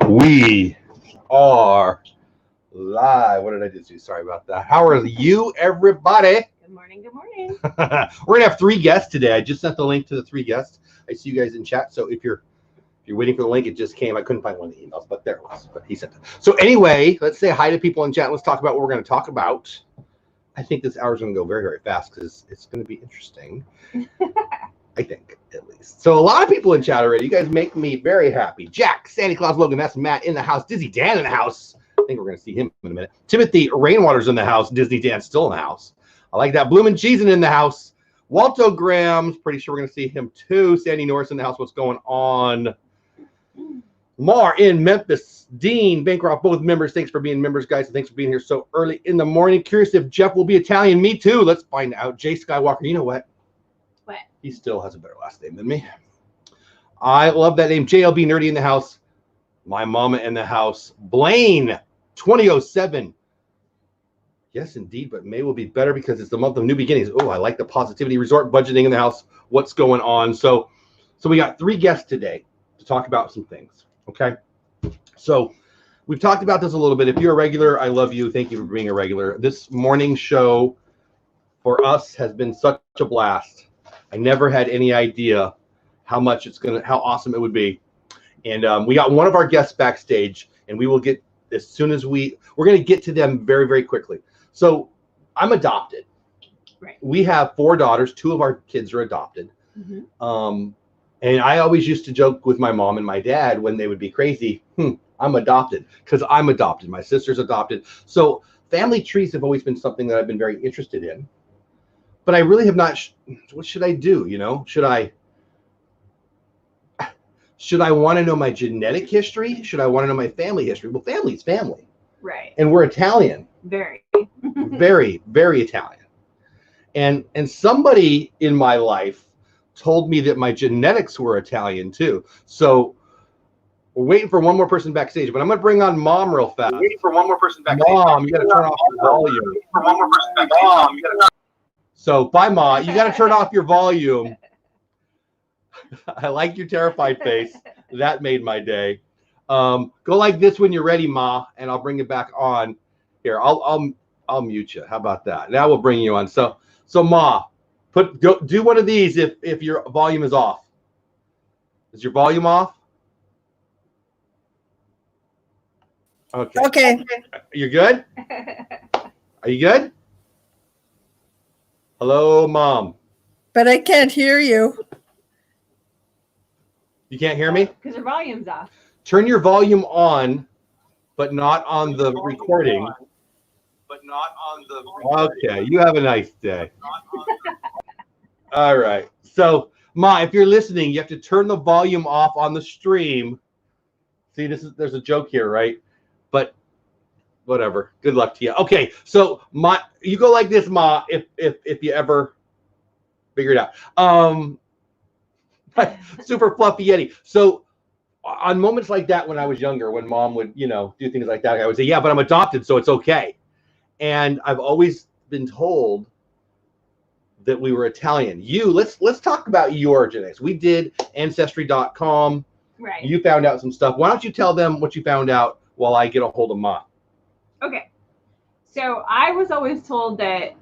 We are live. What did I just do? Sorry about that. How are you, everybody? Good morning. Good morning. We're gonna have 3 guests today. I just sent the link to the 3 guests. I see you guys in chat. So if you're waiting for the link, it just came. I couldn't find one of the emails, but there it was. But he sent it. So anyway, let's say hi to people in chat. Let's talk about what we're going to talk about. I think this hour's going to go very, very fast because it's going to be interesting. I think, at least. So a lot of people in chat already. You guys make me very happy. Jack, Santa Claus, Logan, that's Matt in the house. Dizzy Dan in the house. I think we're going to see him in a minute. Timothy Rainwater's in the house. Disney Dan's still in the house. I like that. Bloomin' Cheesin' in the house. Walto Graham's, pretty sure we're going to see him too. Sandy Norris in the house. What's going on? Mar in Memphis. Dean, Bancroft, both members. Thanks for being members, guys. And thanks for being here so early in the morning. Curious if Jeff will be Italian. Me too. Let's find out. Jay Skywalker, you know what? What? He still has a better last name than me. I love that name. JLB Nerdy in the house. My mama in the house. Blaine, 2007. Yes, indeed, but May will be better because it's the month of new beginnings. Oh, I like the positivity resort budgeting in the house. What's going on? So we got 3 guests today to talk about some things, okay? So we've talked about this a little bit. If you're a regular, I love you. Thank you for being a regular. This morning show for us has been such a blast. I never had any idea how awesome it would be. And we got one of our guests backstage, and we will get, as soon as we're going to get to them very, very quickly. So I'm adopted. Right. We have 4 daughters. 2 of our kids are adopted. Mm-hmm. And I always used to joke with my mom and my dad when they would be crazy, I'm adopted, because I'm adopted. My sister's adopted. So family trees have always been something that I've been very interested in. But I really have not, what should I do, you know? Should I want to know my genetic history? Should I want to know my family history? Well, family's family. Right. And we're Italian. Very. Very, very Italian. And somebody in my life told me that my genetics were Italian too. So we're waiting for one more person backstage, but I'm going to bring on Mom real fast. We're waiting for one more person backstage. Mom, you got to turn off your volume. For one more person backstage. Mom, you got to. So bye, Ma. You got to turn off your volume. I like your terrified face. That made my day. Go like this when you're ready, Ma, and I'll bring it back on. Here, I'll mute you. How about that? Now we'll bring you on. So Ma, do one of these if your volume is off. Is your volume off? Okay. Okay. You're good? Are you good? Hello, Mom. But I can't hear you. You can't hear me? Because your volume's off. Turn your volume on, but not on the recording. Okay, you have a nice day. All right. So, Ma, if you're listening, you have to turn the volume off on the stream. See, there's a joke here, right? But whatever. Good luck to you. Okay, so Ma, you go like this, Ma, if you ever figure it out. Super fluffy Yeti. So on moments like that when I was younger, when Mom would, do things like that, I would say, yeah, but I'm adopted, so it's okay. And I've always been told that we were Italian. Let's talk about your genetics. We did Ancestry.com. Right. You found out some stuff. Why don't you tell them what you found out while I get a hold of Ma? Okay. So I was always told that,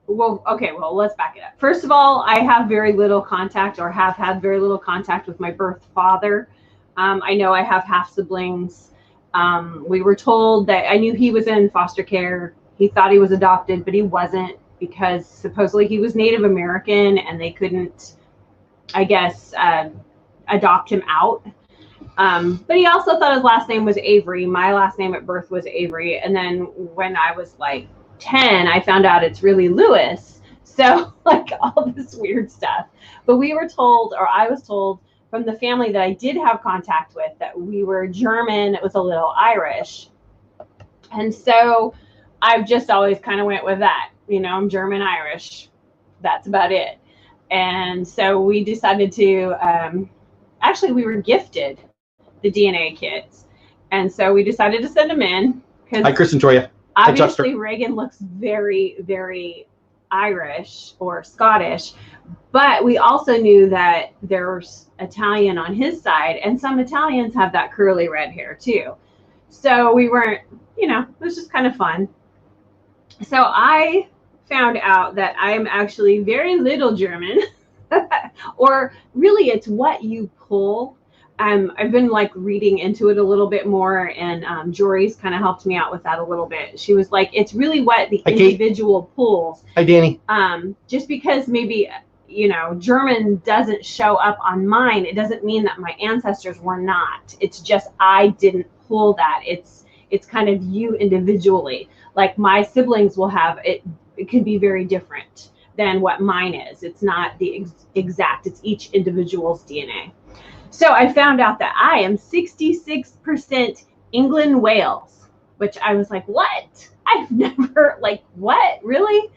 let's back it up. First of all, I have very little contact, or have had very little contact with my birth father. I know I have half siblings. We were told that I knew he was in foster care. He thought he was adopted, but he wasn't, because supposedly he was Native American and they couldn't, I guess, adopt him out. But he also thought his last name was Avery. My last name at birth was Avery. And then when I was like 10, I found out it's really Lewis. So like all this weird stuff. But we were told, or I was told from the family that I did have contact with, that we were German. It was a little Irish. And so I've just always kind of went with that. I'm German Irish. That's about it. And so we decided to, actually we were gifted the DNA kits. And so we decided to send them in. Hi, Chris and Toya. Obviously, Reagan looks very, very Irish or Scottish, but we also knew that there's Italian on his side, and some Italians have that curly red hair too. So we weren't, it was just kind of fun. So I found out that I am actually very little German, or really it's what you pull. I've been like reading into it a little bit more, and Jory's kind of helped me out with that a little bit. She was like, it's really what the individual pulls. Hi, Danny. Just because maybe, German doesn't show up on mine, it doesn't mean that my ancestors were not. It's just I didn't pull that. It's kind of you individually. Like my siblings will have it. It could be very different than what mine is. It's not the exact. It's each individual's DNA. So I found out that I am 66% England, Wales, which I was like, what? I've never, what? Really?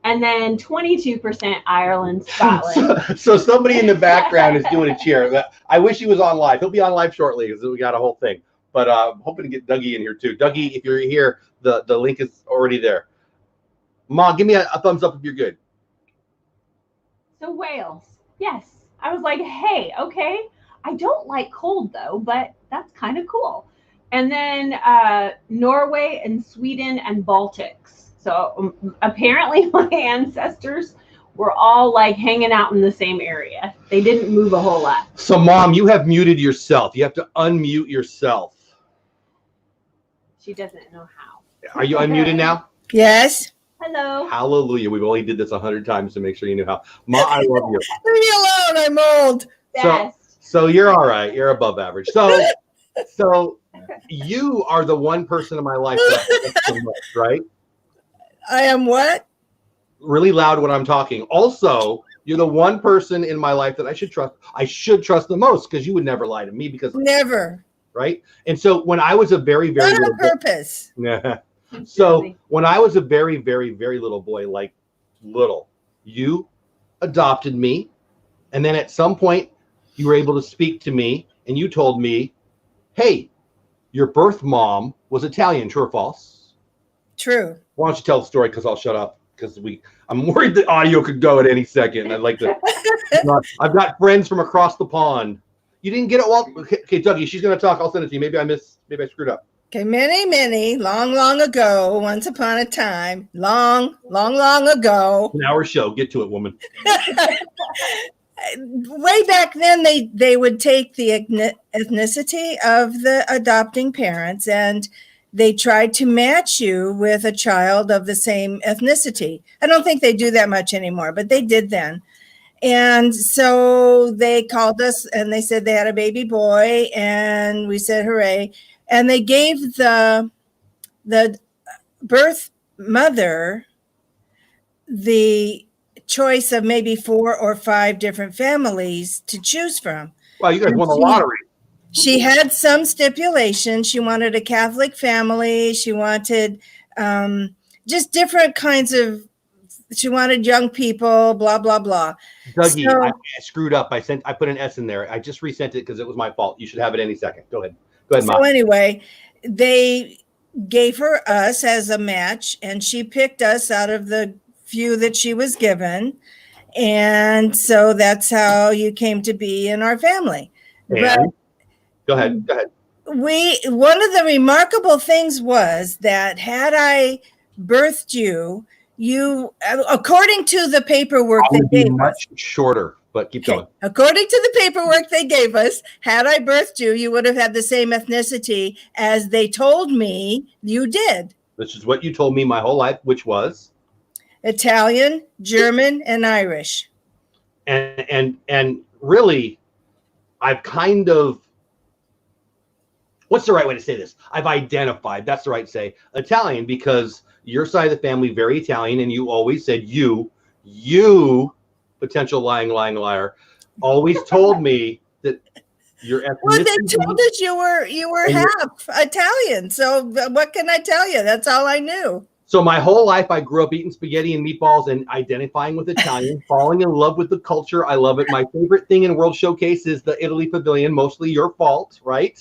And then 22% Ireland, Scotland. So somebody in the background is doing a cheer. I wish he was on live. He'll be on live shortly because we got a whole thing. But I'm hoping to get Dougie in here too. Dougie, if you're here, the link is already there. Ma, give me a thumbs up if you're good. So Wales, yes. I was like, hey, okay. I don't like cold though, but that's kind of cool. And then Norway and Sweden and Baltics. So apparently my ancestors were all like hanging out in the same area. They didn't move a whole lot. So Mom, you have muted yourself. You have to unmute yourself. She doesn't know how. Are you unmuted now? Yes. Hello. Hallelujah. We've only did this 100 times to make sure you knew how. Ma, I love you. Leave me alone. I'm old. Best. So you're all right. You're above average. So you are the one person in my life that I trust, right? I am what? Really loud when I'm talking. Also, you're the one person in my life that I should trust. I should trust the most because you would never lie to me because Never. Right. And so when I was a very, very Not on purpose. So when I was a very, very, very little boy, you adopted me. And then at some point you were able to speak to me and you told me, hey, your birth mom was Italian. True or false? True. Why don't you tell the story? Because I'll shut up because I'm worried the audio could go at any second. I'd like to. I've got friends from across the pond. You didn't get it, Walt? Okay, Dougie, she's going to talk. I'll send it to you. Maybe I screwed up. Okay, many, long ago, once upon a time, long ago. An hour show. Get to it, woman. Way back then, they would take the ethnicity of the adopting parents and they tried to match you with a child of the same ethnicity. I don't think they do that much anymore, but they did then. And so they called us and they said they had a baby boy and we said, hooray. And they gave the birth mother the choice of maybe 4 or 5 different families to choose from. Wow, you guys won the lottery. She had some stipulations. She wanted a Catholic family. She wanted just different kinds of, she wanted young people, blah, blah, blah. Dougie, I screwed up. I put an S in there. I just resent it because it was my fault. You should have it any second. Go ahead. So Mom. Anyway, they gave her us as a match and she picked us out of the few that she was given. And so that's how you came to be in our family. But Go ahead. One of the remarkable things was that had I birthed you, according to the paperwork they gave much shorter, but keep going. According to the paperwork they gave us, had I birthed you, you would have had the same ethnicity as they told me you did. Which is what you told me my whole life, which was Italian, German, and Irish. And really, I've kind of, what's the right way to say this? I've identified, that's the right say, Italian, because your side of the family, very Italian, and you always said you, potential lying liar, always told me that your ethnicity. Well, they told us you were half Italian, so what can I tell you? That's all I knew. So my whole life, I grew up eating spaghetti and meatballs and identifying with Italian, falling in love with the culture. I love it. My favorite thing in World Showcase is the Italy Pavilion, mostly your fault, right?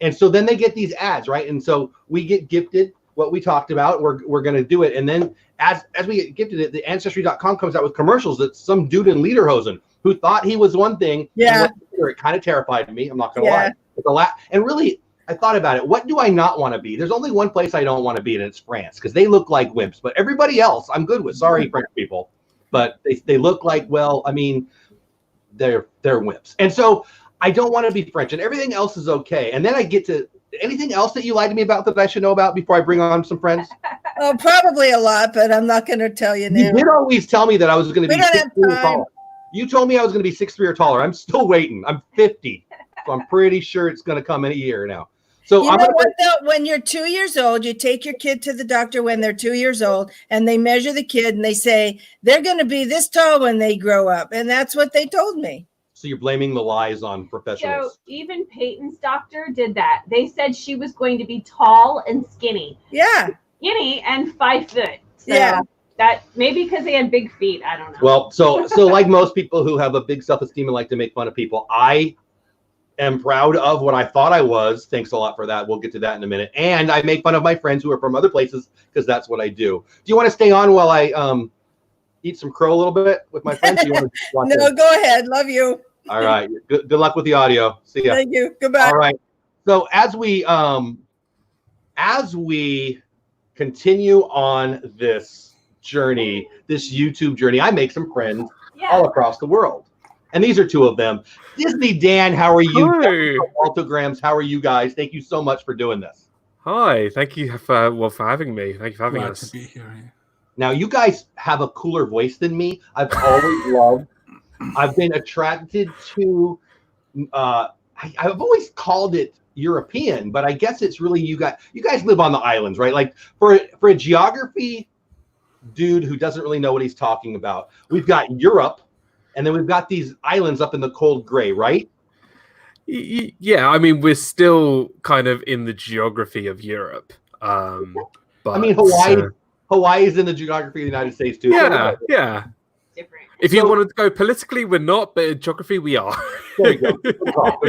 And so then they get these ads, right? And so we get gifted what we talked about. We're going to do it. And then as we get to the Ancestry.com comes out with commercials that some dude in Lederhosen who thought he was one thing. Yeah. And it kind of terrified me. I'm not going to lie. But and really, I thought about it. What do I not want to be? There's only one place I don't want to be, and it's France, because they look like wimps. But everybody else, I'm good with. Sorry, French people. But they look like, well, I mean, they're wimps. And so I don't want to be French, and everything else is okay. And then I get to anything else that you lied to me about that I should know about before I bring on some friends? Oh, probably a lot, but I'm not going to tell you now. You did always tell me that I was going to be 6'3" or taller. You told me I was going to be 6'3" or taller. I'm still waiting. I'm 50, so I'm pretty sure it's going to come in a year now. So you know what, though? When you're 2 years old, you take your kid to the doctor when they're 2 years old, and they measure the kid, and they say they're going to be this tall when they grow up, and that's what they told me. So you're blaming the lies on professionals. So even Peyton's doctor did that. They said she was going to be tall and skinny. Yeah. Skinny and 5 foot. So yeah. That maybe because they had big feet. I don't know. Well, so like most people who have a big self-esteem and like to make fun of people, I am proud of what I thought I was. Thanks a lot for that. We'll get to that in a minute. And I make fun of my friends who are from other places because that's what I do. Do you want to stay on while I eat some crow a little bit with my friends? You want to watch No, go ahead. Love you. All right. Good luck with the audio. See ya. Thank you. Goodbye. All right. So as we continue on this journey, this YouTube journey, I make some friends all across the world. And these are two of them. Disney Dan, how are you? Hi. Autograms, how are you guys? Thank you so much for doing this. Hi, thank you for having me. Thank you for having Glad us. to be here. Now, you guys have a cooler voice than me. I've always I've been attracted to, I've always called it European, but I guess it's really you guys live on the islands, right? Like for a geography dude who doesn't really know what he's talking about, we've got Europe, and then we've got these islands up in the cold gray, right? Yeah, I mean, we're still kind of in the geography of Europe. But I mean, Hawaii is in the geography of the United States too. Yeah, yeah. Different. If you wanted to go politically, we're not, but in geography, we are. There you go. Good call.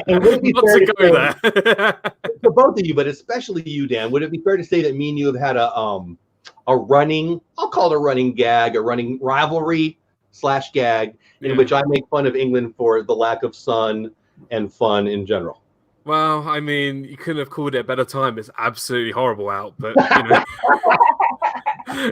And would it be Not fair to to go say, there. for both of you, but especially you, Dan, would it be fair to say that me and you have had a running, I'll call it a running gag, a running rivalry / gag, in which I make fun of England for the lack of sun and fun in general? Well, I mean, you couldn't have called it a better time. It's absolutely horrible out, but you know,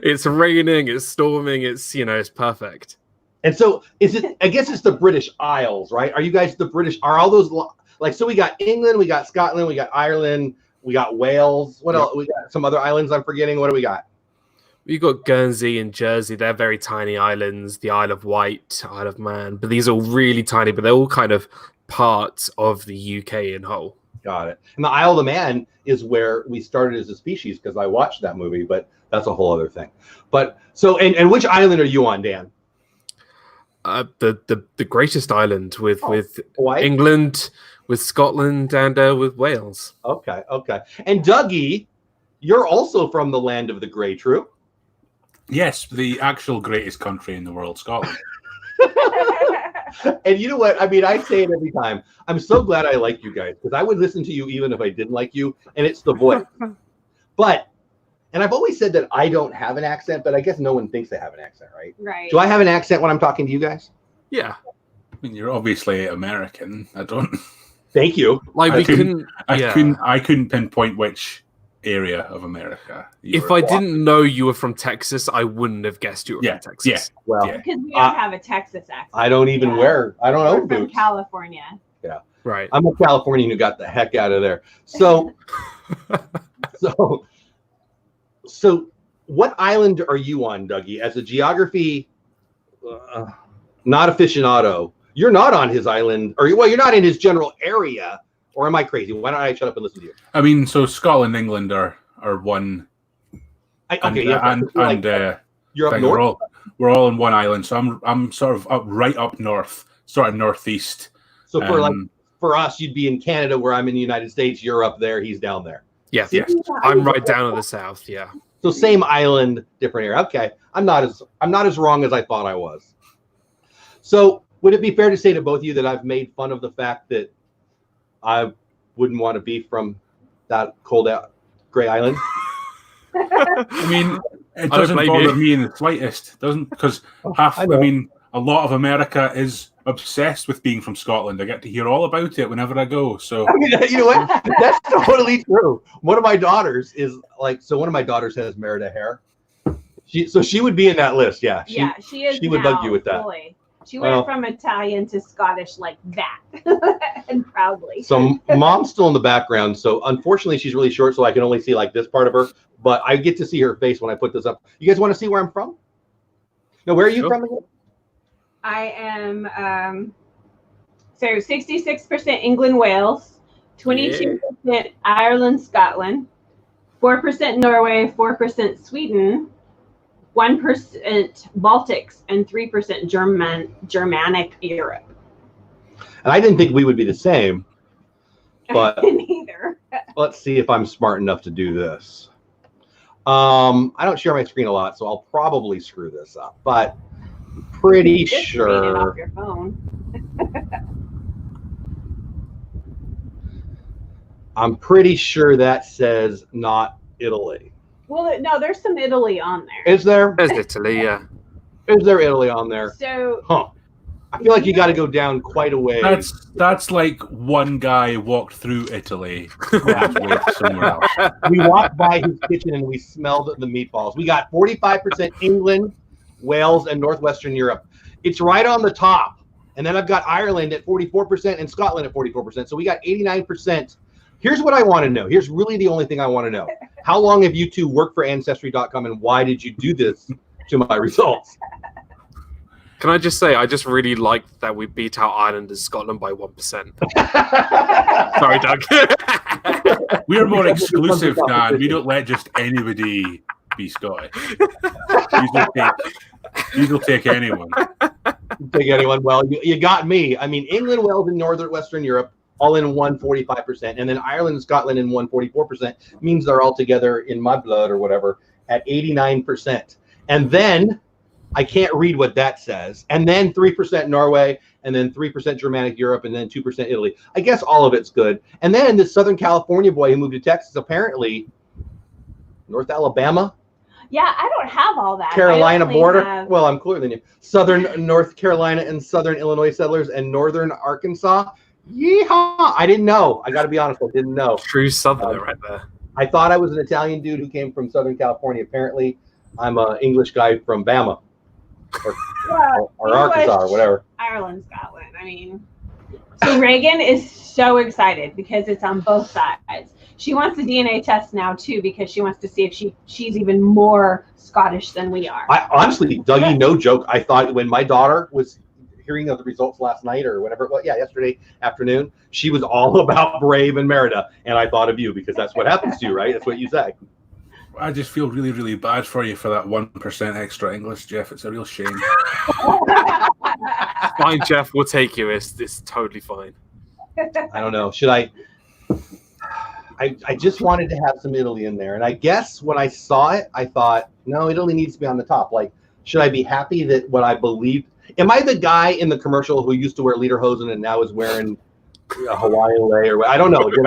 it's raining, it's storming, it's perfect. And so is it, I guess it's the British Isles, right? Are you guys the British, are all those, like, so we got England, we got Scotland, we got Ireland, we got Wales. What else? We got some other islands I'm forgetting. What do we got? We've got Guernsey and Jersey. They're very tiny islands. The Isle of Wight, Isle of Man. But these are really tiny, but they're all kind of parts of the UK in whole. Got it. And the Isle of Man is where we started as a species, because I watched that movie, but that's a whole other thing. But so, and which island are you on, Dan? The greatest island with Hawaii? England, with Scotland, and with Wales. Okay. And Dougie, you're also from the land of the grey, true? Yes, the actual greatest country in the world, Scotland. And you know what? I mean, I say it every time. I'm so glad I like you guys, because I would listen to you even if I didn't like you, and it's the voice. But, and I've always said that I don't have an accent, but I guess no one thinks they have an accent, right? Right. Do I have an accent when I'm talking to you guys? Yeah. I mean, you're obviously American. I don't. Thank you. Like I couldn't pinpoint which area of America. If I didn't know you were from Texas, I wouldn't have guessed you were from Texas. Yeah. Well, because we don't have a Texas accent. I don't even I don't know We're from boots. California. Yeah. Right. I'm a Californian who got the heck out of there. So, so what island are you on, Dougie? As a geography, not aficionado, you're not on his island, or well, you're not in his general area. Or am I crazy? Why don't I shut up and listen to you? I mean, so Scotland, England are one. You're up north. We're all in one island. So I'm sort of right up north, sort of northeast. So for us, you'd be in Canada, where I'm in the United States. You're up there. He's down there. Yeah. I'm right down in the south. Yeah. So same island, different area. Okay, I'm not as wrong as I thought I was. So would it be fair to say to both of you that I've made fun of the fact that I wouldn't want to be from that cold out gray island? I mean, it I don't doesn't blame bother you. me in the slightest. Doesn't, because I know. a lot of America is obsessed with being from Scotland. I get to hear all about it whenever I go. So I mean, you know what? That's totally true. One of my daughters is like, so one of my daughters has Merida hair. She would be in that list. Yeah. She is. She would bug you with that. Fully. She went from Italian to Scottish like that, and proudly. So mom's still in the background. So unfortunately, she's really short, so I can only see like this part of her. But I get to see her face when I put this up. You guys want to see where I'm from? No, where are you from again? I am so 66% England, Wales, 22% Ireland, Scotland, 4% Norway, 4% Sweden, 1% Baltics, and 3% Germanic Europe. And I didn't think we would be the same, but neither. let's see if I'm smart enough to do this. I don't share my screen a lot, so I'll probably screw this up, but I'm pretty sure. Read it off your phone. I'm pretty sure that says not Italy. Well, no, there's some Italy on there. Is there? There's Italy, yeah. Is there Italy on there? So, Huh. I feel like you got to go down quite a way. that's like one guy walked through Italy on his way to somewhere else. We walked by his kitchen and we smelled the meatballs. We got 45% England, Wales, and Northwestern Europe. It's right on the top. And then I've got Ireland at 44% and Scotland at 44%. So we got 89%. Here's what I want to know. Here's really the only thing I want to know. How long have you two worked for Ancestry.com and why did you do this to my results? Can I just say, I just really liked that we beat out Ireland and Scotland by 1%. Sorry, Doug. We're more exclusive, Dan. We don't let just anybody be Scottish. These will take anyone. Take anyone. Well, you got me. I mean, England, Wales, and Northwestern Europe all in 145%, and then Ireland and Scotland in 144% means they're all together in my blood or whatever at 89%. And then I can't read what that says. And then 3% Norway, and then 3% Germanic Europe, and then 2% Italy. I guess all of it's good. And then this Southern California boy who moved to Texas, apparently North Alabama. yeah, I don't have all that. Carolina I only border. have- Well, I'm cooler than you. Southern North Carolina and Southern Illinois settlers and Northern Arkansas. Yeehaw! I didn't know. I got to be honest. I didn't know. True Southerner right there. I thought I was an Italian dude who came from Southern California. Apparently, I'm an English guy from Bama or Arkansas or whatever. Ireland, Scotland. I mean, so Reagan is so excited because it's on both sides. She wants the DNA test now too because she wants to see if she's even more Scottish than we are. I honestly, Dougie, no joke. I thought when my daughter was hearing of the results last night or whatever, well, yeah, yesterday afternoon, she was all about Brave and Merida, and I thought of you because that's what happens to you, right? That's what you say. I just feel really, really bad for you for that 1% extra English, Jeff. It's a real shame. Fine, Jeff, we'll take you. It's totally fine. I don't know. Should I just wanted to have some Italy in there. And I guess when I saw it, I thought, no, Italy needs to be on the top. Like, should I be happy that what I believe? Am I the guy in the commercial who used to wear lederhosen and now is wearing a Hawaiian lei? Or I don't know. Did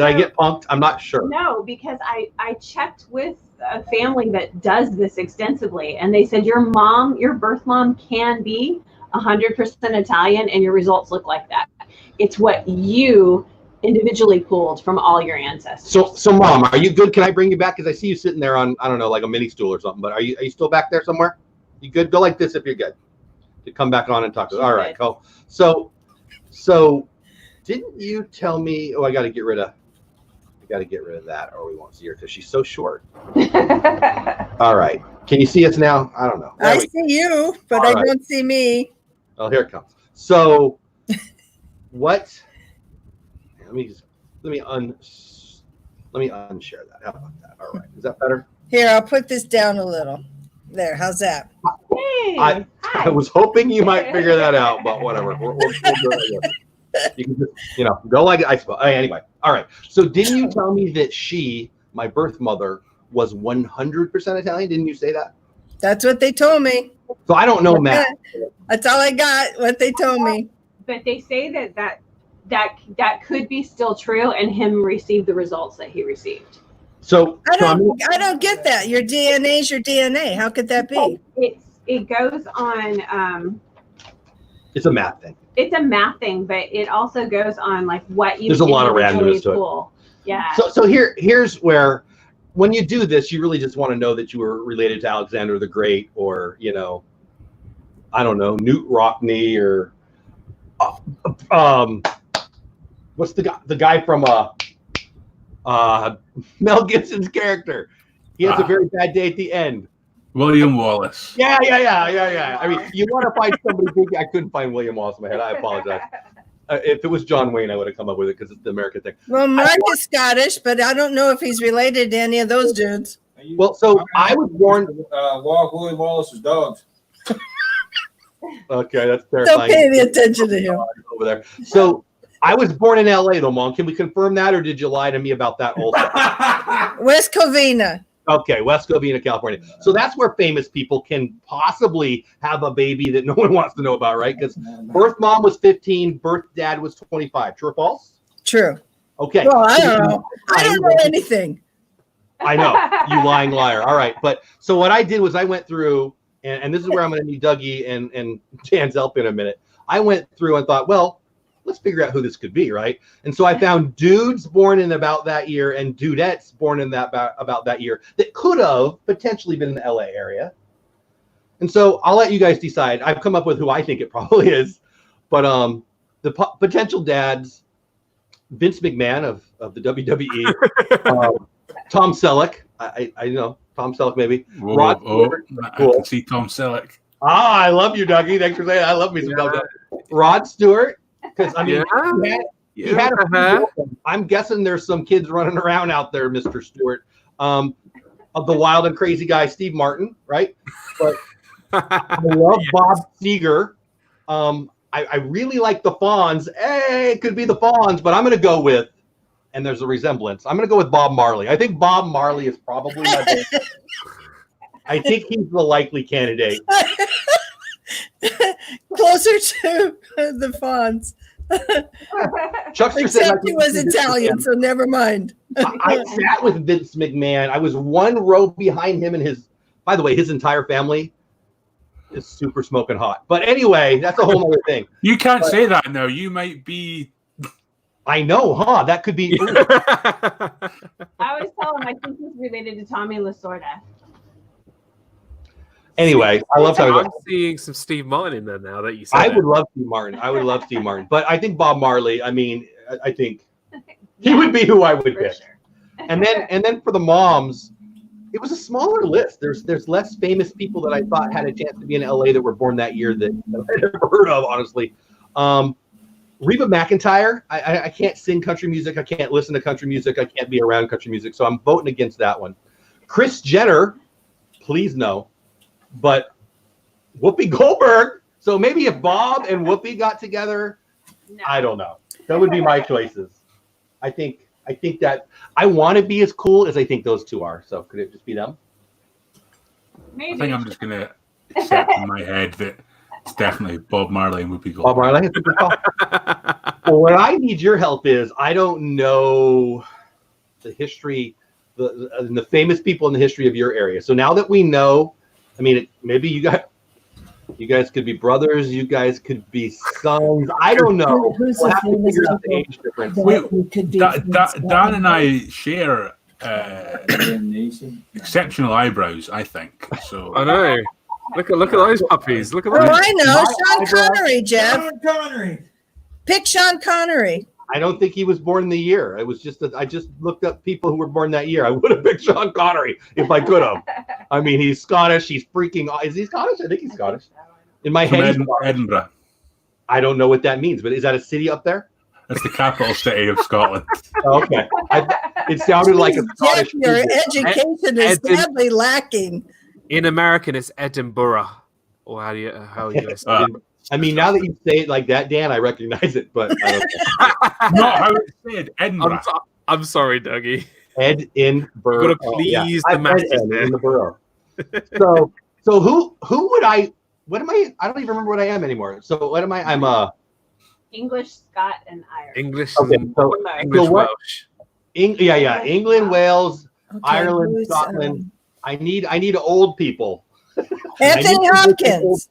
I get punked? I'm not sure. No, because I checked with a family that does this extensively, and they said your birth mom can be 100% Italian, and your results look like that. It's what you individually pulled from all your ancestors. So Mom, are you good? Can I bring you back? Because I see you sitting there on, I don't know, like a mini stool or something. But are you still back there somewhere? You good? Go like this if you're good. To come back on and talk to us. All right, cool. So didn't you tell me? Oh, I got to get rid of that, or we won't see her because she's so short. All right. Can you see us now? I don't know. I see you, but I don't see me. Oh, here it comes. So what? Let me unshare that. How about that? All right. Is that better? Here, I'll put this down a little. There. How's that? Hey, I was hoping you might figure that out, but whatever. We'll do it again. You can just, go like I suppose. Anyway, all right. So didn't you tell me that my birth mother, was 100% Italian? Didn't you say that? That's what they told me. So I don't know math. That's all I got. What they told me. But they say that could be still true, and him receive the results that he received. So I don't get that. Your DNA is your DNA. How could that be? It goes on. It's a math thing. It's a math thing, but it also goes on like what you. There's a lot of randomness to it. Pull. Yeah. So here's where, when you do this, you really just want to know that you were related to Alexander the Great, or I don't know, Newt Rockney, or what's the guy from Mel Gibson's character? He has a very bad day at the end. William Wallace. Yeah. I mean, you want to find somebody big. I couldn't find William Wallace in my head. I apologize. If it was John Wayne, I would have come up with it because it's the American thing. Well, Mark is Scottish, but I don't know if he's related to any of those dudes. Well, so I was born. William Wallace's dogs. Okay, that's terrifying. Don't pay any attention to him. Over there. So I was born in LA, though, Mom. Can we confirm that, or did you lie to me about that also? West Covina. Okay, West Covina, California. So that's where famous people can possibly have a baby that no one wants to know about, right? Because birth mom was 15, birth dad was 25. True or false? True. Okay. Well, I don't know. I don't know anything. I know, you lying liar. All right, but so what I did was I went through, and this is where I'm going to need Dougie and Dan's help in a minute. I went through and thought, well, let's figure out who this could be, right? And so I found dudes born in about that year and dudettes born in about that year that could have potentially been in the LA area. And so I'll let you guys decide. I've come up with who I think it probably is, but the potential dads: Vince McMahon of the WWE, Tom Selleck. I know Tom Selleck maybe. Rod Stewart. I can see Tom Selleck. Ah, I love you, Dougie. Thanks for saying that. I love me some Tom Selleck. Rod Stewart. Because I mean, he had a few. I'm guessing there's some kids running around out there, Mr. Stewart. Of the wild and crazy guy, Steve Martin, right? But I love Bob Seger. I really like the Fonz. Hey, it could be the Fonz, but I'm going to go with, and there's a resemblance, I'm going to go with Bob Marley. I think Bob Marley is probably my best. I think he's the likely candidate. Closer to the Fonz. Except he was Italian, so never mind. I sat with Vince McMahon. I was one row behind him, and by the way, his entire family is super smoking hot. But anyway, that's a whole other thing. You can't say that now. You might be. I know, huh? That could be. I always tell him I think he's related to Tommy Lasorda. Anyway, I love how I'm seeing some Steve Martin in there now that you said. I would love Steve Martin. But I think Bob Marley. I mean, I think he would be who I would pick. Sure. And then for the moms, it was a smaller list. There's less famous people that I thought had a chance to be in LA that were born that year that I never heard of, honestly. Reba McEntire. I can't sing country music. I can't listen to country music. I can't be around country music. So I'm voting against that one. Kris Jenner, please no. But Whoopi Goldberg. So maybe if Bob and Whoopi got together, no. I don't know. That would be my choices. I think that I want to be as cool as I think those two are. So could it just be them? Maybe. I think I'm just gonna accept in my head that it's definitely Bob Marley and Whoopi Goldberg. Bob Marley. Well, what I need your help is I don't know the history, the famous people in the history of your area. So now that we know. I mean, maybe you guys could be brothers. You guys could be sons. I don't know. We'll have to figure out the age difference. Dan and I share exceptional eyebrows, I think. So I know. Look at those puppies. Look at those. Oh, I know. Sean Connery, Jeff. Sean Connery. Pick Sean Connery. I don't think he was born in the year. It was just I just looked up people who were born that year. I would have picked Sean Connery if I could have. I mean, he's Scottish. He's freaking. Is he Scottish? I think he's Scottish. In my head, Edinburgh. I don't know what that means, but is that a city up there? That's the capital city of Scotland. Okay. It sounded like a Scottish. Your education is sadly lacking. In American, it's Edinburgh. Or how are you going to say it? I mean, now that you say it like that, Dan, I recognize it, but I don't know. Not how it's said, Edinburgh. I'm sorry, Dougie. Edinburgh. You've got to please the masses in the borough. So who would I? What am I? I don't even remember what I am anymore. So what am I? I'm English, Scot, and Irish. English. Okay. English, Welsh. England, Wales, Okay, Ireland, who's, Scotland. I need old people. Anthony Hopkins.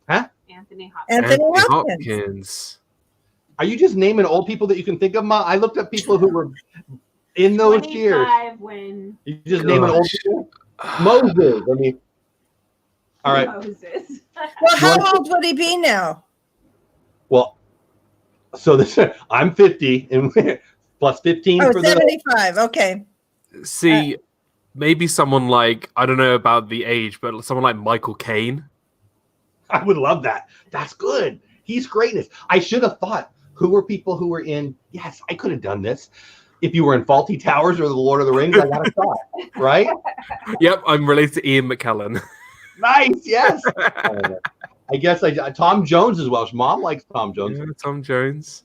Anthony Hopkins. Anthony Hopkins. Hopkins. Are you just naming old people that you can think of, Ma? I looked up people who were in those years. 25 when You just naming old people? Moses. I mean, all right. Moses. Well, how old would he be now? Well, so this I'm 50 and plus 15 Oh, for the 75. Okay. See, maybe someone like, I don't know about the age, but someone like Michael Caine. I would love that. That's good. He's greatness. I should have thought who were people who were in. Yes, I could have done this. If you were in Faulty Towers or The Lord of the Rings, I got a shot, right? Yep, I'm related to Ian McKellen. Nice. Yes. I guess Tom Jones is Welsh. Mom likes Tom Jones. Yeah, Tom Jones.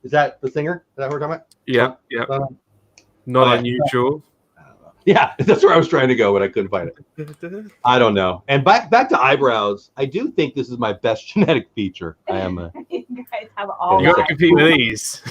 Is that the singer? Is that what we're talking about? Yeah, yeah. Not yeah. unusual. Yeah, that's where I was trying to go, but I couldn't find it. I don't know. And back to eyebrows. I do think this is my best genetic feature. I am. You guys have all. You got to that. compete with these.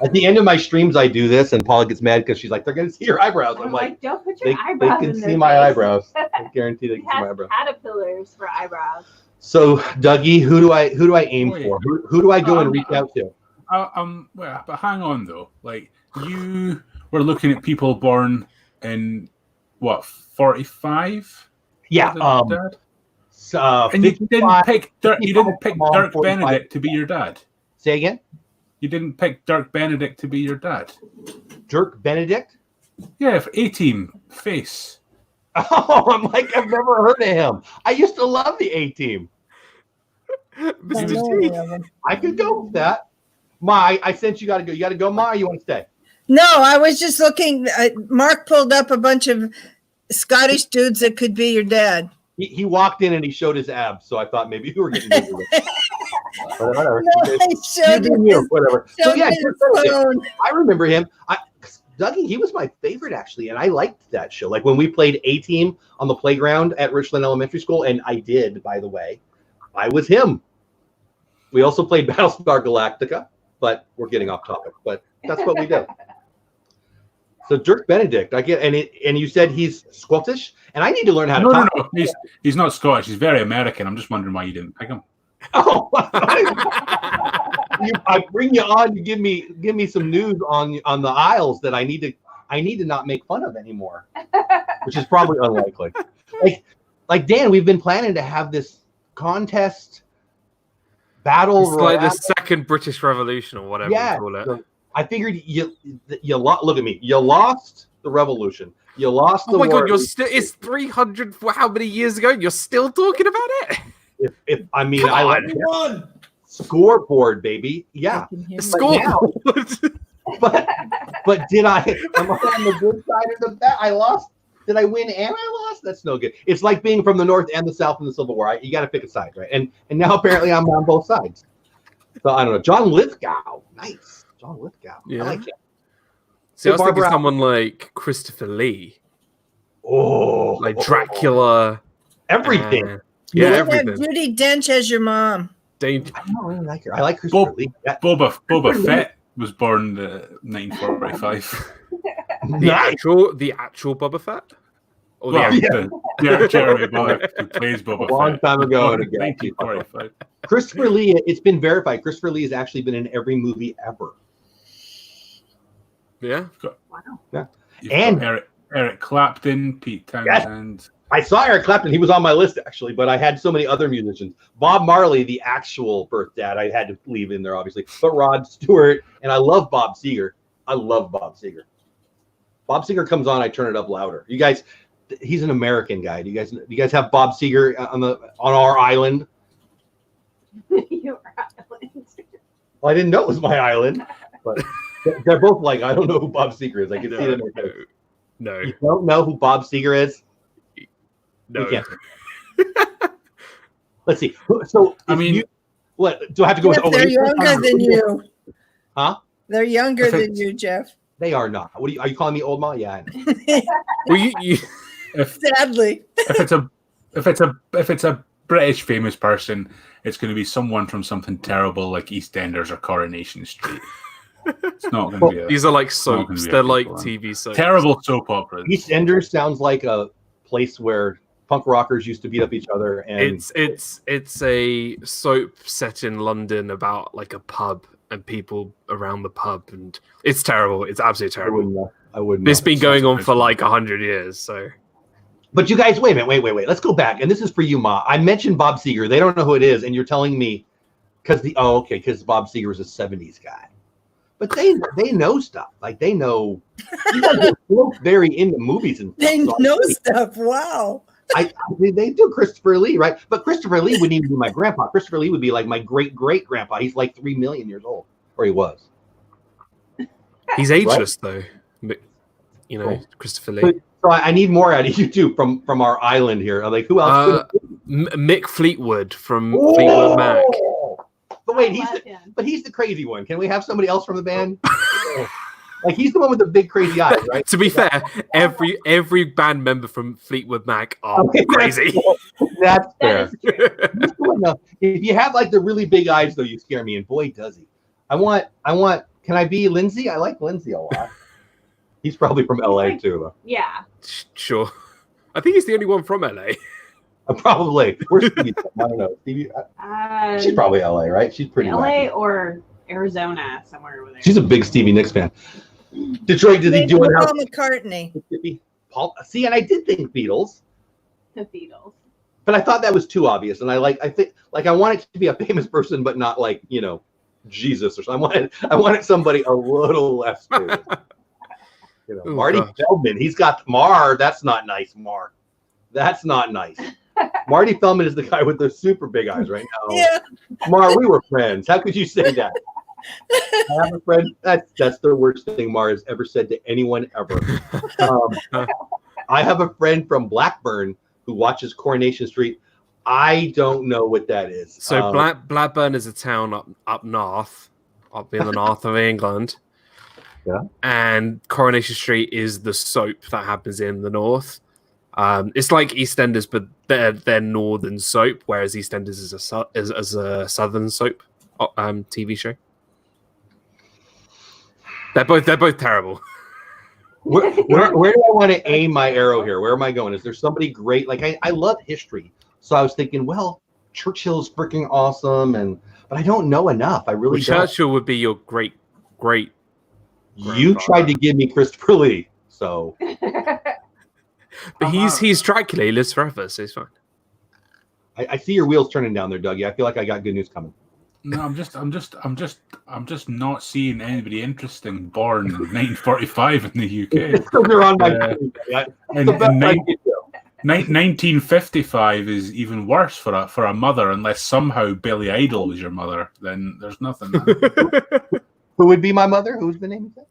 At the end of my streams, I do this, and Paula gets mad because she's like, "They're going to see your eyebrows." I'm like, don't put they your eyebrows can in see their my face. eyebrows. I guarantee they can see my eyebrows. Caterpillars for eyebrows. So, Dougie, who do I aim Wait. for? Who do I go and reach out to? Well, but hang on though. Like you were looking at people born in what 45? Yeah. And you didn't pick Dirk mom, Dirk 45. Benedict to be your dad. Say again. You didn't pick Dirk Benedict to be your dad. Dirk Benedict. Yeah, A-Team face. Oh, I'm like, I've never heard of him. I used to love the A-Team. Mr. G. I could go with that. Ma, I sense you got to go. You got to go, Ma, or you want to stay? No, I was just looking. Mark pulled up a bunch of Scottish dudes that could be your dad. He walked in and he showed his abs, so I thought maybe you were getting into it. Whatever. No, I showed You, whatever. So yeah, his phone. I remember him. Dougie, he was my favorite actually, and I liked that show. Like when we played A-Team on the playground at Richland Elementary School, and I did, by the way, I was him. We also played Battlestar Galactica, but we're getting off topic. But that's what we do. So Dirk Benedict, I get, and you said he's Scottish, and I need to learn how to talk. No. He's not Scottish. He's very American. I'm just wondering why you didn't pick him. Oh, I bring you on to give me some news on the Isles that I need to not make fun of anymore, which is probably unlikely. Like Dan, we've been planning to have this contest battle. It's like the second British Revolution or whatever you call it. So I figured you look at me. You lost the revolution. You lost the war. Oh my God, it's 300. How many years ago? You're still talking about it? If I mean, Come I on. like scoreboard, baby. Yeah, Scoreboard. but am I on the good side of the bet? I lost. Did I win and I lost? That's no good. It's like being from the North and the South in the Civil War. You got to pick a side, right? And now apparently I'm on both sides. So I don't know. John Lithgow, nice. John Lithgow. Yeah. I like him. See, I was thinking someone like Christopher Lee. Oh, Like Dracula. Everything. Yeah, You everything. have Judi Dench as your mom. I don't really like her. I like Christopher Lee. Yeah. Boba Fett was born 1945. The actual Boba Fett? Or the actor? Jeremy Bullock, who plays Boba Fett. A long time ago. 1945. Christopher Lee, it's been verified. Christopher Lee has actually been in every movie ever. Yeah. Wow. Yeah. You've got Eric Clapton, Pete Townsend. I saw Eric Clapton. He was on my list, actually, but I had so many other musicians. Bob Marley, the actual birth dad, I had to leave in there, obviously. But Rod Stewart, and I love Bob Seger. I love Bob Seger. Bob Seger comes on, I turn it up louder. You guys, he's an American guy. Do you guys have Bob Seger on our island? Your island. Well, I didn't know it was my island, but they're both like, I don't know who Bob Seger is. I can see it in their face. No. You don't know who Bob Seger is? No. We can't. Let's see. So, I mean, what do I have to go Jeff, with? they're younger than you. Huh? They're younger than you, Jeff. They are not. What are you calling me, old Ma? Yeah, I know. Well, you Sadly. if it's a British famous person, it's going to be someone from something terrible like EastEnders or Coronation Street. It's not going to be. These are like not gonna soaps. be a They're like people, TV soaps. terrible soap operas. EastEnders sounds like a place where punk rockers used to beat up each other. And It's a soap set in London about like a pub and people around the pub, and it's terrible. It's absolutely terrible. I wouldn't. It's been going on for like 100 years. So, but you guys, wait a minute, wait. Let's go back, and this is for you, Ma. I mentioned Bob Seger. They don't know who it is, and you're telling me because Bob Seger was a '70s guy. But they know stuff. Like they know. You guys are both very into movies and stuff. They so know stuff. Wow. They do Christopher Lee, right? But Christopher Lee wouldn't even be my grandpa. Christopher Lee would be like my great-great-grandpa. He's like 3 million years old, or he was. he's ageless though. You know, Cool. Christopher Lee. So I need more out of you too from our island here. Like who else? Mick Fleetwood from Fleetwood Mac. But wait, he's the crazy one. Can we have somebody else from the band? Like he's the one with the big crazy eyes, right? To be fair, every band member from Fleetwood Mac are crazy. That's fair. That is true. If you have like the really big eyes, though, you scare me. And boy, does he! I want. Can I be Lindsay? I like Lindsay a lot. He's probably from LA too, though. Yeah. Sure. I think he's the only one from LA. Probably. Where's Stevie? I don't know. Stevie. She's probably LA, right? She's pretty. LA wacky. or Arizona, somewhere over there. She's a big Stevie Nicks fan. Detroit, did he Maybe do it? Paul McCartney. Paul. See, and I did think Beatles, The Beatles. but I thought that was too obvious. And I think I want it to be a famous person, but not like Jesus or something. I wanted somebody a little less famous. Oh, Marty gosh. Feldman. He's got Mar. That's not nice, Mar. That's not nice. Marty Feldman is the guy with the super big eyes right now. Yeah. Mar, we were friends. How could you say that? I have a friend. That's the worst thing Mar has ever said to anyone ever. I have a friend from Blackburn who watches Coronation Street. I don't know what that is. So Blackburn is a town up north, up in the north of England. Yeah. And Coronation Street is the soap that happens in the north. It's like EastEnders, but they're northern soap, whereas EastEnders is a southern soap TV show. They're both terrible. Where do I want to aim my arrow here? Where am I going? Is there somebody great? Like I love history, so I was thinking, well, Churchill's freaking awesome, but I don't know enough. I really don't. Churchill would be your great. You tried to give me Christopher Lee, so. But he's Dracula. He lives forever, so he's fine. I see your wheels turning down there, Dougie. I feel like I got good news coming. No, I'm just not seeing anybody interesting born in 1945 in the UK. So they're on my. And 1955 is even worse for a mother, unless somehow Billy Idol was your mother. Then there's nothing. Who would be my mother? Who's the name of that?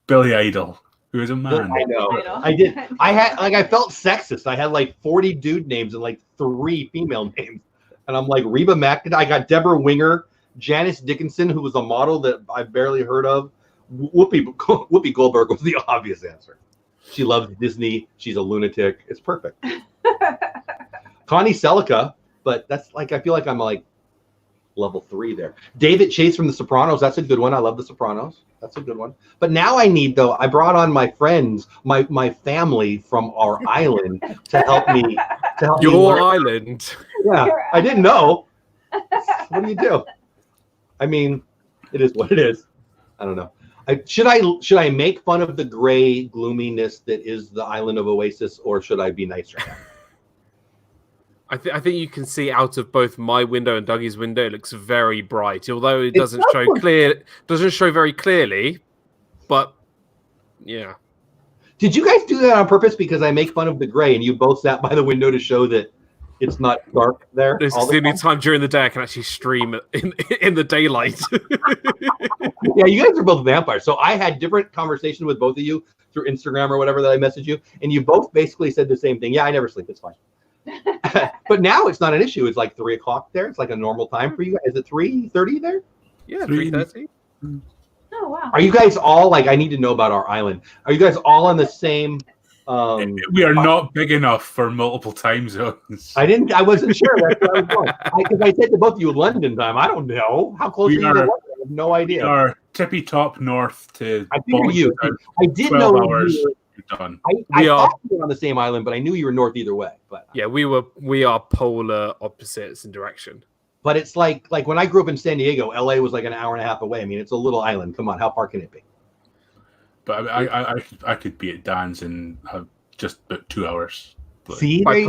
Billy Idol, who is a man. I know. I did. I felt sexist. I had like 40 dude names and like 3 female names. And I'm like Reba McIntyre. I got Deborah Winger, Janice Dickinson, who was a model that I barely heard of. Whoopi Goldberg was the obvious answer. She loves Disney. She's a lunatic. It's perfect. Connie Selica, but that's like I feel like I'm like level 3 there. David Chase from The Sopranos. That's a good one. I love The Sopranos. That's a good one. But now I brought on my friends, my family from our island to help me. Your island. Yeah, I didn't know. What do you do? I mean, it is what it is. I don't know. Should I make fun of the gray gloominess that is the island of Oasis, or should I be nicer? I think you can see out of both my window and Dougie's window. It looks very bright, although it doesn't show very clearly. But yeah. Did you guys do that on purpose? Because I make fun of the gray, and you both sat by the window to show that it's not dark there. This is the only time during the day I can actually stream in the daylight. Yeah, you guys are both vampires. So I had different conversations with both of you through Instagram or whatever that I messaged you, and you both basically said the same thing. Yeah, I never sleep. It's fine. But now it's not an issue. It's like 3 o'clock there. It's like a normal time for you guys. Is it 3:30 there? Yeah, 3:30. Oh wow. Are you guys all like? I need to know about our island. Are you guys all on the same? We are not big enough for multiple time zones. I wasn't sure. That's where I was going. Because I said to both of you London time. I don't know how close are you to London. I have no idea. We are tippy top north to I figured you. I did 12 know hours. you were, You're done. I thought you were on the same island, but I knew you were north either way. But Yeah, we are polar opposites in direction. But it's like when I grew up in San Diego, LA was like an hour and a half away. I mean, it's a little island. Come on, how far can it be? But I could be at Dan's in just about 2 hours. But See, By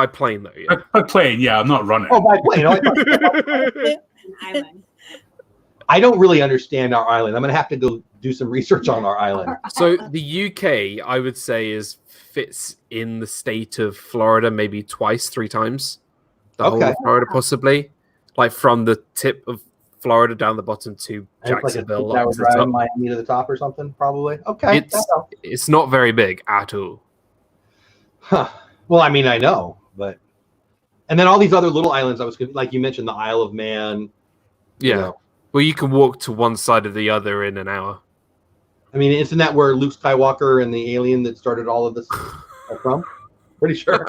plane though. Yeah. by plane, yeah, I'm not running. Oh, by plane. Oh, Island. I don't really understand our island. I'm gonna have to go do some research on our island. So the UK, I would say, fits in the state of Florida maybe twice, 3 times. The whole of Florida, possibly, like from the tip of Florida down the bottom to Jacksonville. Like a driving Miami to the top or something, probably. Okay, it's not very big at all. Huh. Well, I mean, I know, but and then all these other little islands. I was like you mentioned, the Isle of Man. Yeah. You know. Well, you can walk to one side or the other in an hour. I mean, isn't that where Luke Skywalker and the alien that started all of this are from? Pretty sure.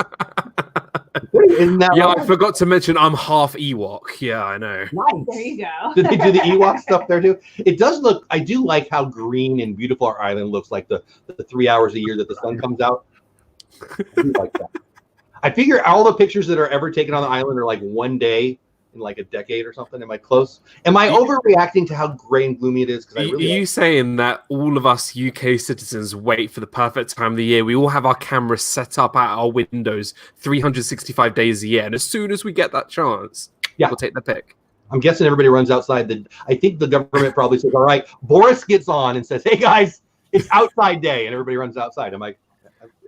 Isn't that yeah, right? I forgot to mention I'm half Ewok. Yeah, I know. Nice. There you go. Did they do the Ewok stuff there too? It does look. I do like how green and beautiful our island looks. Like the 3 hours a year that the sun comes out. I do like that. I figure all the pictures that are ever taken on the island are like one day in like a decade or something. Am I close? Am I overreacting to how gray and gloomy it is? Are you saying that all of us UK citizens wait for the perfect time of the year? We all have our cameras set up at our windows 365 days a year, and as soon as we get that chance, we'll take the pic. I'm guessing everybody runs outside. I think the government probably says, all right, Boris gets on and says, hey guys, it's outside day, and everybody runs outside. I'm like,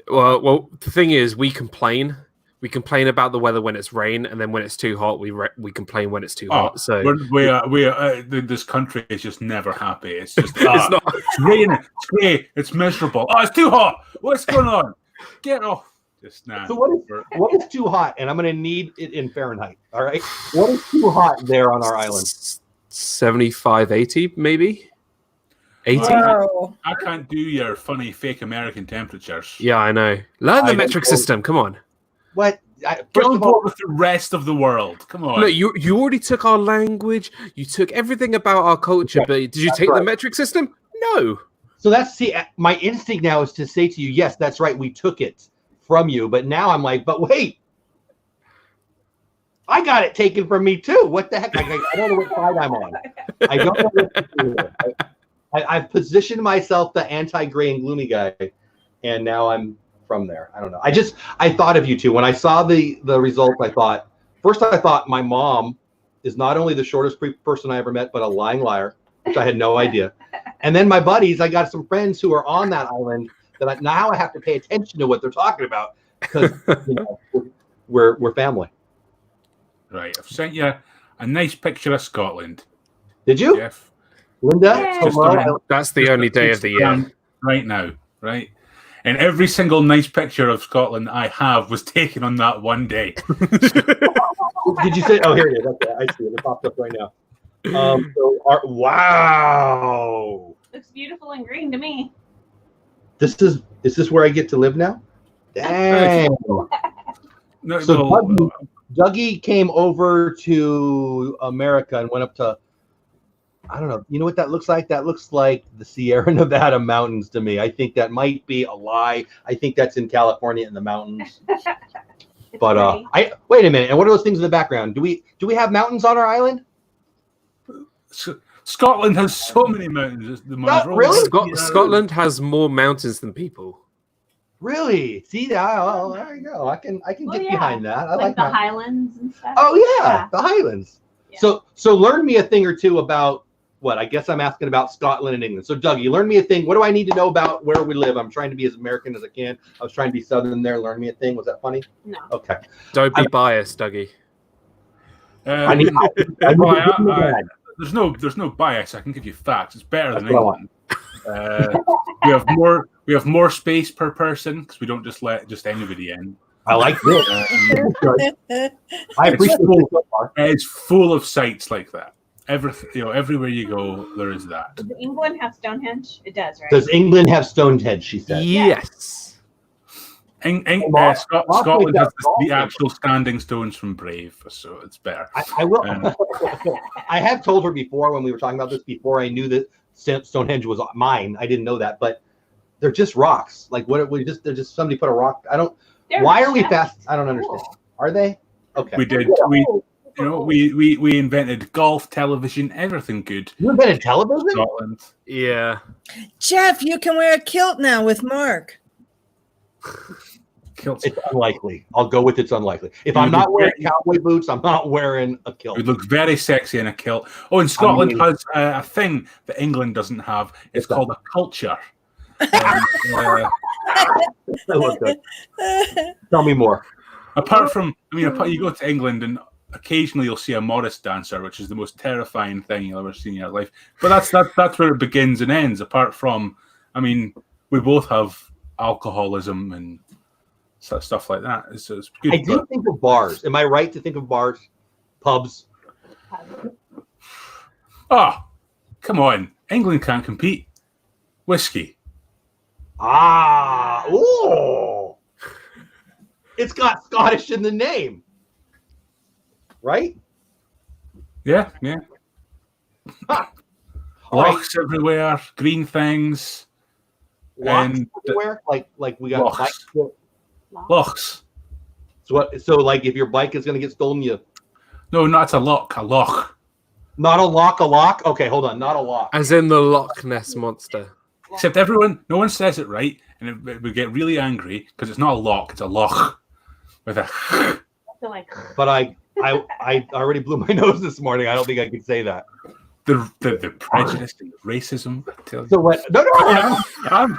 well, the thing is, we complain. We complain about the weather when it's rain, and then when it's too hot, we complain when it's too hot. So this country is just never happy. It's just it's not. It's raining. It's grey. It's miserable. Oh, it's too hot. What's going on? Get off. Just now. So what is too hot? And I'm going to need it in Fahrenheit. All right. What is too hot there on our island? 75, 80, maybe. 80. I can't do your funny fake American temperatures. Yeah, I know. Learn the metric system. Come on. What? Get on board with the rest of the world. Come on. Look, you already took our language. You took everything about our culture, but did you take the metric system? No. So my instinct now is to say to you, yes, that's right. We took it from you. But now I'm like, but wait. I got it taken from me too. What the heck? I don't know what side I'm on. I don't know what to do. I've positioned myself the anti-gray and gloomy guy, and now I'm from there. I don't know. I thought of you two. When I saw the results, I thought my mom is not only the shortest person I ever met, but a lying liar, which I had no idea. And then my buddies, I got some friends who are on that island that now I have to pay attention to what they're talking about because we're family. Right. I've sent you a nice picture of Scotland. Did you? Jeff. Linda? That's the only day of the year. Right now, right? And every single nice picture of Scotland I have was taken on that one day. Did you say? Oh, here it is. Okay, I see it. It popped up right now. Wow. Looks beautiful and green to me. Is this where I get to live now? Dang. No, so Dougie came over to America and went up to, I don't know. You know what that looks like? That looks like the Sierra Nevada mountains to me. I think that might be a lie. I think that's in California in the mountains. But wait a minute. And what are those things in the background? Do we have mountains on our island? Scotland has so many mountains. Really? Scotland has more mountains than people. Really? See that? Oh, there you go. I can get behind that. I like the that. Highlands and stuff. Oh yeah, the Highlands. Yeah. So learn me a thing or two about what? I guess I'm asking about Scotland and England. So Dougie, learn me a thing. What do I need to know about where we live? I'm trying to be as American as I can. I was trying to be Southern there. Learn me a thing. Was that funny? No. Okay. Don't be biased, Dougie. There's no bias. I can give you facts. It's better than England. We have more space per person because we don't just let anybody in. I like this. I appreciate it so far. It's full of sites like that. Everywhere you go, there is that. Does England have Stonehenge? It does, right? Does England have Stonehenge? She said. Yes. Scotland has the actual standing stones from Brave, so it's better. I will. I have told her before when we were talking about this before. I knew that Stonehenge was mine. I didn't know that, but they're just rocks. Like what? They're just somebody put a rock. I don't. Why are we fast? I don't understand. Are they? Okay. We did. We invented golf, television, everything good. You invented television? Scotland. Yeah. Jeff, you can wear a kilt now with Mark. Kilts. It's unlikely. I'll go with it's unlikely. If I'm not wearing cowboy boots, I'm not wearing a kilt. It would look very sexy in a kilt. Oh, and Scotland has a thing that England doesn't have. It's called a culture. Tell me more. Apart from, you go to England and occasionally you'll see a Morris dancer, which is the most terrifying thing you'll ever see in your life. But that's where it begins and ends. Apart from, we both have alcoholism and stuff like that. It's good. I do think of bars. Am I right to think of bars, pubs? Oh, come on! England can't compete. Whiskey. Oh, it's got Scottish in the name, right? Yeah. Huh. Lochs everywhere, green things. Lochs everywhere? Like we got Lochs. So like if your bike is going to get stolen, No, not a loch. Not a lock. Okay, hold on, not a lock. As in the Loch Ness monster. Except no one says it right, and we get really angry because it's not a lock, it's a loch with a. But I already blew my nose this morning. I don't think I could say that. The prejudice and racism. I tell you. So what? No. I'm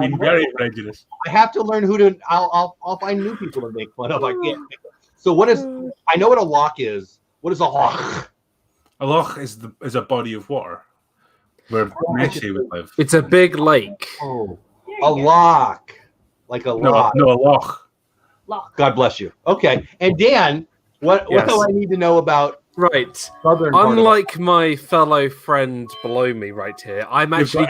being very prejudiced. I have to learn who to. I'll find new people to make fun of. I can't. So what is? I know what a loch is. What is a loch? A loch is a body of water where Nessie would live. It's a big lake. Oh, a loch, like a loch. No, a loch. God bless you. Okay, and Dan, what do I need to know about? Right. Southern Unlike my fellow friend below me right here, I am actually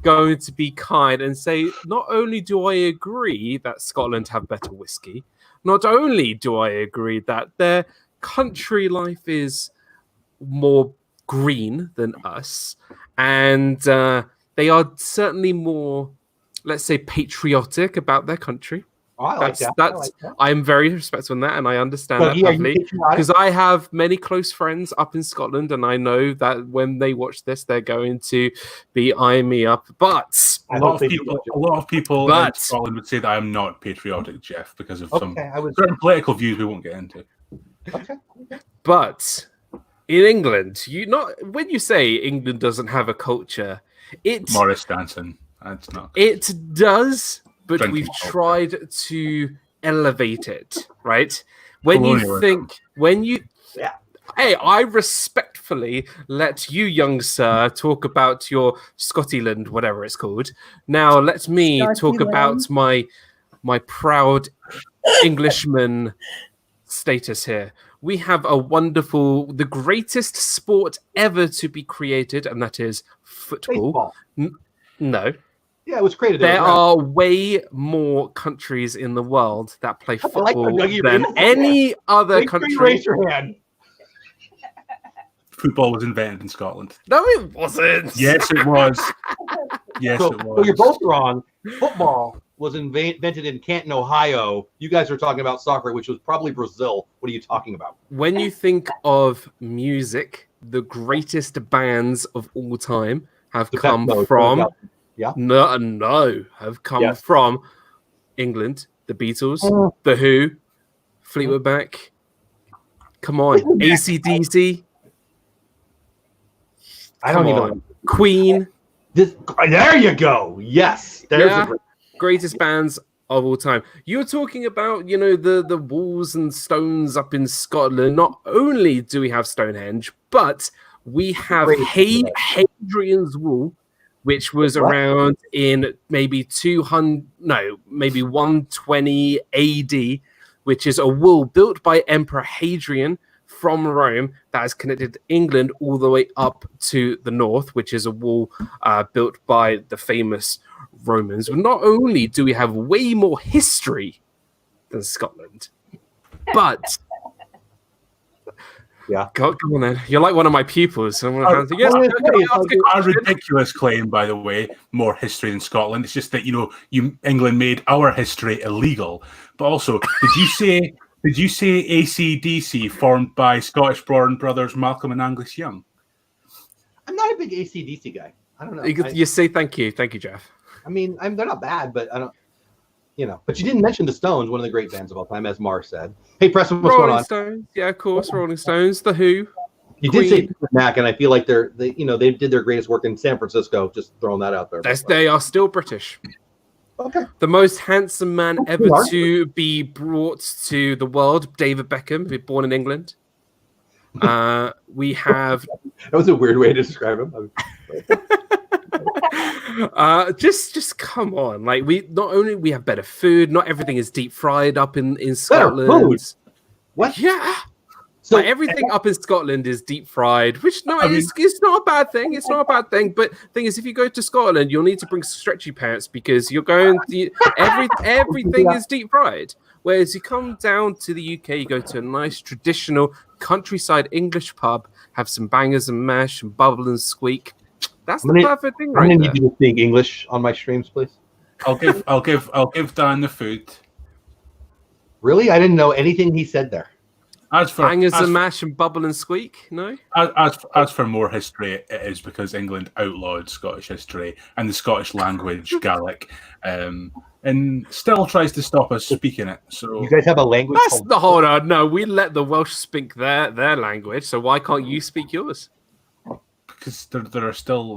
going to be kind and say not only do I agree that Scotland have better whiskey, not only do I agree that their country life is more green than us, and they are certainly more, let's say, patriotic about their country. Oh, I like that. I'm very respectful in that, and I understand that lovely because I have many close friends up in Scotland, and I know that when they watch this, they're going to be eyeing me up. But a lot of people in Scotland would say that I'm not patriotic, Jeff, because of some certain political views we won't get into. Okay. But in England, when you say England doesn't have a culture, Morris dancing. That's not. It does. But we've tried to elevate it, right? Hey, I respectfully let you, young sir, talk about your Scotland, whatever it's called. Now let me talk about my proud Englishman status here. We have the greatest sport ever to be created, and that is football. No. Yeah, it was created. There are way more countries in the world that play football than any other country. Raise your hand. Football was invented in Scotland. No, it wasn't. Yes, it was. Yes, it was. So you're both wrong. Football was invented in Canton, Ohio. You guys were talking about soccer, which was probably Brazil. What are you talking about? When you think of music, the greatest bands of all time have come from... Yeah. No, have come from England. The Beatles, The Who, Fleetwood Mac. Come on, AC/DC. I don't even. Queen. There you go. Yes, there's greatest bands of all time. You're talking about, the walls and stones up in Scotland. Not only do we have Stonehenge, but we have Hadrian's Wall, which was around in maybe 120 AD, which is a wall built by Emperor Hadrian from Rome that has connected England all the way up to the north, which is a wall built by the famous Romans. Not only do we have way more history than Scotland, but Yeah. Come on then. You're like one of my pupils. I'm Oh, yes, well, can I it's ask a like- A question? ridiculous claim, by the way. More history than Scotland. It's just that England made our history illegal. But also, did you say AC/DC formed by Scottish-born brothers Malcolm and Angus Young? I'm not a big AC/DC guy. I don't know. You say thank you, Jeff. I mean, they're not bad, but I don't. But you didn't mention the Stones, one of the great bands of all time, as Mar said. Hey, Preston, what's going Rolling on? Stones, yeah, of course, Rolling Stones, The Who. You Queen. did say Fleetwood Mac, and I feel like they did their greatest work in San Francisco. Just throwing that out there. They are still British. Okay. The most handsome man ever are. to be brought to the world, David Beckham, born in England. We have That was a weird way to describe him. just come on. Like we have better food, not everything is deep fried up in Better Scotland. food? What? Yeah. So Like everything up in Scotland is deep fried, which it's not a bad thing. It's not a bad thing. But the thing is, if you go to Scotland, you'll need to bring stretchy pants because you're going to, everything is deep fried. Whereas you come down to the UK, you go to a nice traditional countryside English pub, have some bangers and mash and bubble and squeak. That's the perfect thing, I'm right gonna there. need you to speak English on my streams, please. I'll give Dan the food. Really, I didn't know anything he said there. Bangers and mash and bubble and squeak. No. As for more history, it is because England outlawed Scottish history and the Scottish language, Gaelic, and still tries to stop us speaking it. So You guys have a language. That's the hold on. No, we let the Welsh speak their language. So why can't you speak yours? because there are still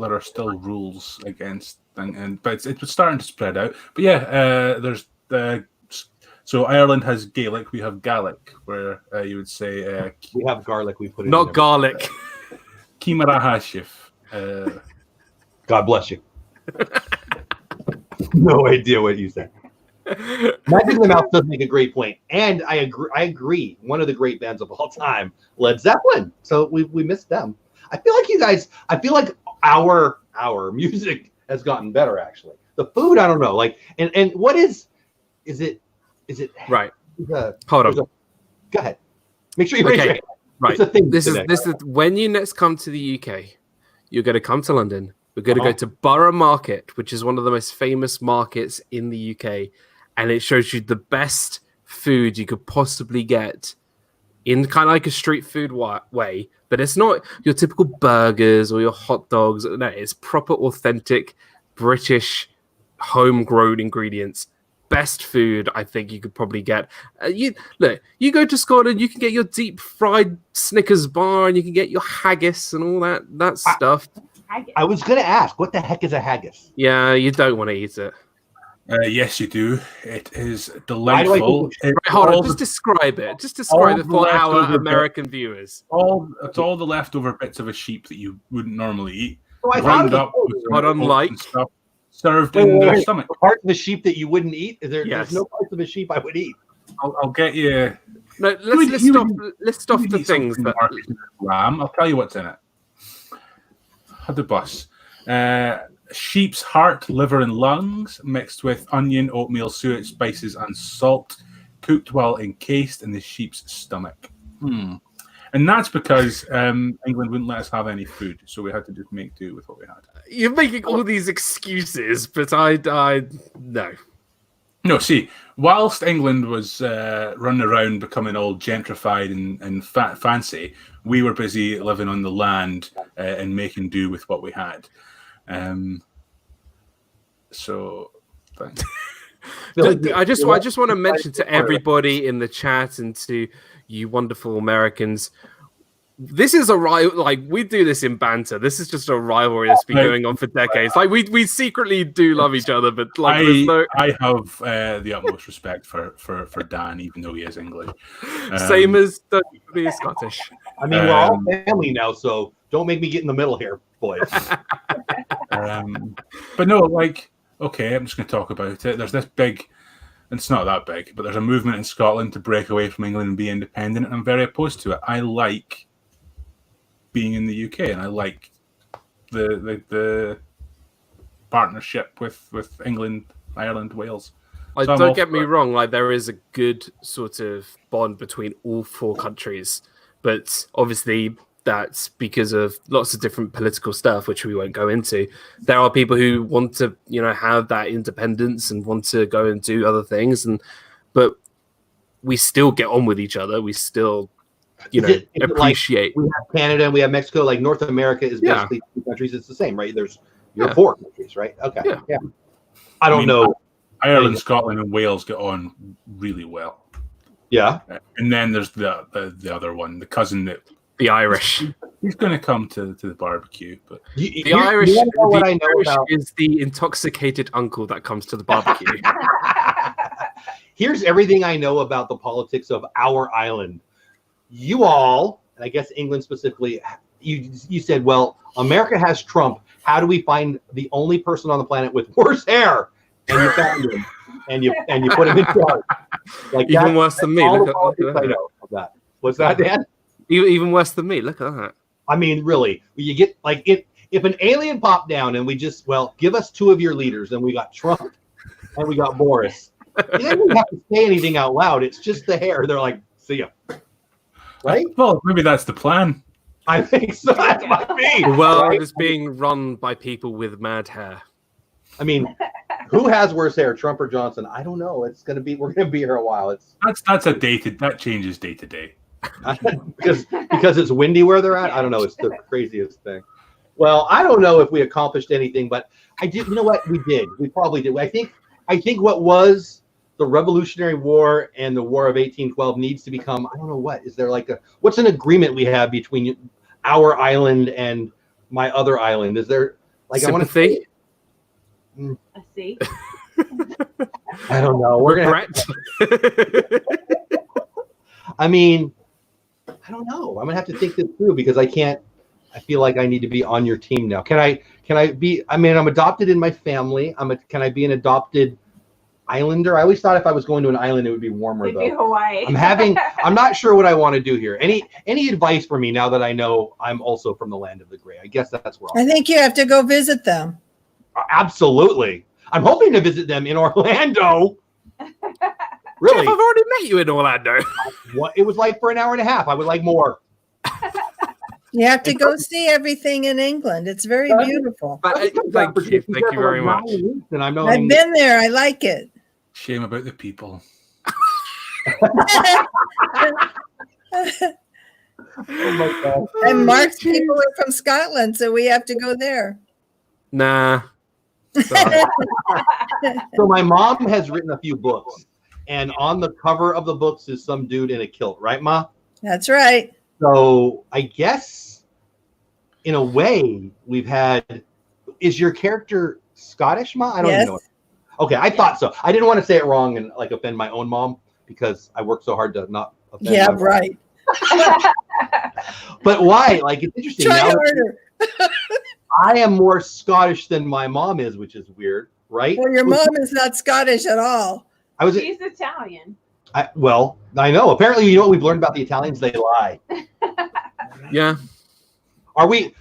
rules against, but it's starting to spread out. But yeah, there's so Ireland has Gaelic, we have Gaelic, where you would say we have garlic. We put it not garlic. Kimarahashif. God bless you. No idea what you said. Magic in the Mouth does make a great point, and I agree. One of the great bands of all time, Led Zeppelin. So we missed them. I feel like you guys. I feel like our music has gotten better. Actually, the food. I don't know. Like, and what is it right? Hold on. Go ahead. Make sure you raise your hand. Right. It's a thing this today. is when you next come to the UK, you're going to come to London. We're going to go to Borough Market, which is one of the most famous markets in the UK, and it shows you the best food you could possibly get in kind of like a street food way. But it's not your typical burgers or your hot dogs. No, it's proper, authentic British, homegrown ingredients. Best food I think you could probably get. You go to Scotland, you can get your deep fried Snickers bar, and you can get your haggis and all that stuff. I was going to ask, what the heck is a haggis? Yeah, you don't want to eat it. Yes, you do. It is delightful. Hold on, just describe it. Just describe it for our American viewers. It's all the leftover bits of a sheep that you wouldn't normally eat. So I ground thought up, but unlike stuff, served in their stomach. The part of the sheep that you wouldn't eat? There's Yes. no parts of a sheep I would eat. I'll get you. No, let's stop the things that lamb. I'll tell you what's in it. Had the bus. Sheep's heart, liver, and lungs mixed with onion, oatmeal, suet, spices, and salt, cooked while encased in the sheep's stomach. And that's because England wouldn't let us have any food, so we had to just make do with what we had. you're making all these excuses, but I no. No, see, whilst England was running around becoming all gentrified and fancy, we were busy living on the land and making do with what we had. So, thanks. I just want to mention to everybody in the chat and to you wonderful Americans, this is a rival. Like, we do this in banter. This is just a rivalry that's been going on for decades. Like, we secretly do love each other, but like, I have the utmost respect for Dan, even though he is English. Same as the Scottish. I mean, we're all family now, so don't make me get in the middle here, boys. But no, like, okay, I'm just going to talk about it. There's this big, and it's not that big, but there's a movement in Scotland to break away from England and be independent, and I'm very opposed to it. I like being in the UK, and I like the partnership with England, Ireland, Wales. Like, So I'm don't all get for me it. wrong. Like, there is a good sort of bond between all four countries, but obviously that's because of lots of different political stuff, which we won't go into. There are people who want to, have that independence and want to go and do other things, but we still get on with each other. We still, Is it appreciate. Like we have Canada and we have Mexico. Like North America is basically 2 countries. It's the same, right? You're 4 countries, right? Okay. Yeah. I don't know. Ireland, Scotland, and Wales get on really well. Yeah. And then there's the other one, the cousin that the Irish. He's going to come to the barbecue, but the Irish. Is the intoxicated uncle that comes to the barbecue. Here's everything I know about the politics of our island. You all, and I guess England specifically, you said, well, America has Trump. How do we find the only person on the planet with worse hair? And you found him, and you put him in charge. Like even worse than me. Look at I know of that. What's that, Dan? Even worse than me. Look at that. I mean, really, you get like if an alien popped down and we just give us 2 of your leaders, and we got Trump and we got Boris. You didn't have to say anything out loud. It's just the hair. They're like, see ya. Right? Well, maybe that's the plan. I think so. That might be. The world is being run by people with mad hair. I mean, who has worse hair, Trump or Johnson? I don't know. We're gonna be here a while. That changes day to day. because it's windy where they're at. I don't know. It's the craziest thing. Well, I don't know if we accomplished anything, but I did. You know what? We did. We probably did. I think what was the Revolutionary War and the War of 1812 needs to become. I don't know what is there what's an agreement we have between our island and my other island? Is there sympathy? I see. I don't know. We're gonna. I mean, I don't know. I'm gonna have to think this through because I can't. I feel like I need to be on your team now. Can I be? I mean, I'm adopted in my family. Can I be an adopted islander? I always thought if I was going to an island, it would be warmer. It'd be Hawaii. I'm not sure what I want to do here. Any advice for me now that I know I'm also from the land of the gray? I guess that's where I think you have to go visit them. Absolutely. I'm hoping to visit them in Orlando. Really? Jeff, I've already met you in Orlando. What it was like for an hour and a half. I would like more. You have to go see everything in England. It's very beautiful. Thank you very much. And I've been there. I like it. Shame about the people. Oh my God. And Mark's people are from Scotland, so we have to go there. Nah. So my mom has written a few books, and on the cover of the books is some dude in a kilt, right, Ma? That's right. So I guess in a way we've had. Is your character Scottish, Ma? I don't even know. Okay, I thought so. I didn't want to say it wrong and offend my own mom because I worked so hard to not offend. Yeah, right. But why? It's interesting. Try harder. I am more Scottish than my mom is, which is weird, right? Well, your mom is not Scottish at all. She's Italian. I know. Apparently, you know what we've learned about the Italians? They lie. Yeah. Are we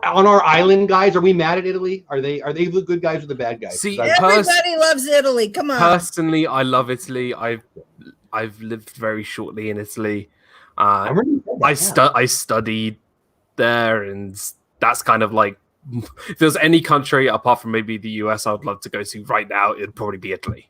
on our island, guys? Are we mad at Italy? Are they the good guys or the bad guys? See, everybody loves Italy. Come on. Personally, I love Italy. I've lived very shortly in Italy. I studied there, and that's kind of like if there's any country apart from maybe the US I would love to go to right now, it'd probably be Italy.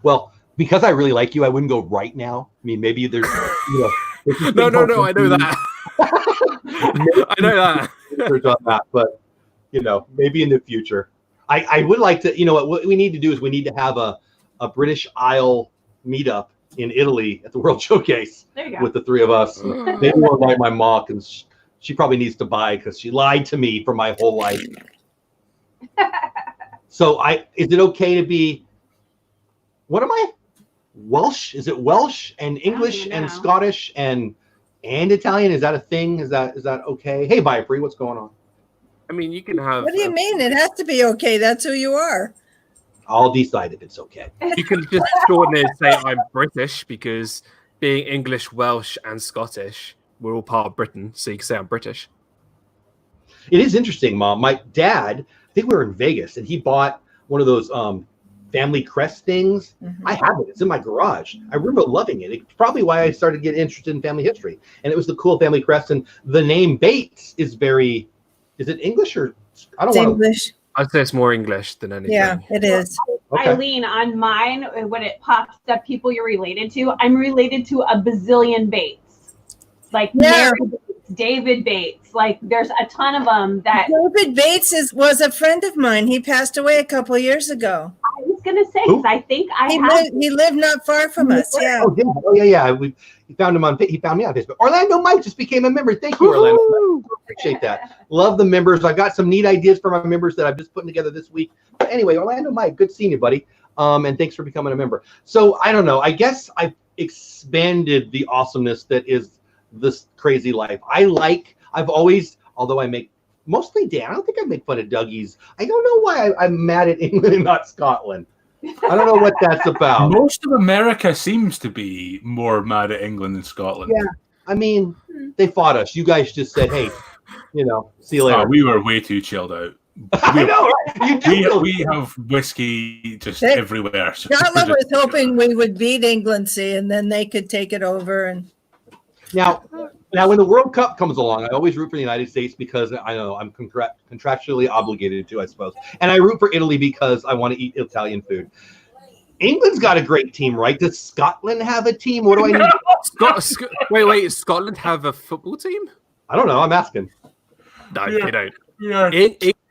Well, because I really like you, I wouldn't go right now. I mean, maybe there's No, I know that. I know that. On that, but maybe in the future. I would like to. What we need to do is we need to have a British Isle meetup in Italy at the World Showcase with the 3 of us. Maybe we'll invite my mom, because she probably needs to buy because she lied to me for my whole life. So is it okay to be? What am I? Welsh? Is it Welsh and English and Scottish and Italian? Is that a thing? Is that okay? Hey, Biopree, what's going on? I mean, you can have. What do you mean? It has to be okay. That's who you are. I'll decide if it's okay. You can just shorten it and say I'm British, because being English, Welsh, and Scottish, we're all part of Britain, so you can say I'm British. It is interesting, Mom. My dad, I think we were in Vegas, and he bought one of those family crest things. Mhm. I have it. It's in my garage. I remember loving it. It's probably why I started getting interested in family history. And it was the cool family crest. And the name Bates is very, is it English or I don't It's want to. English. I'd say it's more English than anything. Yeah, it is. Okay. Eileen, on mine, when it pops up people you're related to, I'm related to a bazillion Bates. Like Yeah. Mary Bates, David Bates. Like there's a ton of them that David Bates was a friend of mine. He passed away a couple years ago. I was going to say, because I think I He lived not far from us. Yeah. Yeah. He found him on. He found me on Facebook. Orlando Mike just became a member. Thank you, Orlando. Appreciate that. Love the members. I've got some neat ideas for my members that I'm just putting together this week. But anyway, Orlando Mike, good seeing you, buddy. And thanks for becoming a member. So I don't know. I guess I've expanded the awesomeness that is this crazy life. I've always, although I make mostly Dan, I don't think I make fun of Dougie's. I don't know why I'm mad at England and not Scotland. I don't know what that's about. Most of America seems to be more mad at England than Scotland. Yeah. I mean, they fought us. You guys just said, hey, see you later. We were way too chilled out. I know, right? We have whiskey just everywhere. So Scotland was hoping we would beat England, and then they could take it over. And Now, when the World Cup comes along, I always root for the United States because I know I'm contractually obligated to, I suppose. And I root for Italy because I want to eat Italian food. England's got a great team, right? Does Scotland have a team? What do I need? Wait, Scotland have a football team? I don't know. I'm asking. No, they don't. Yeah,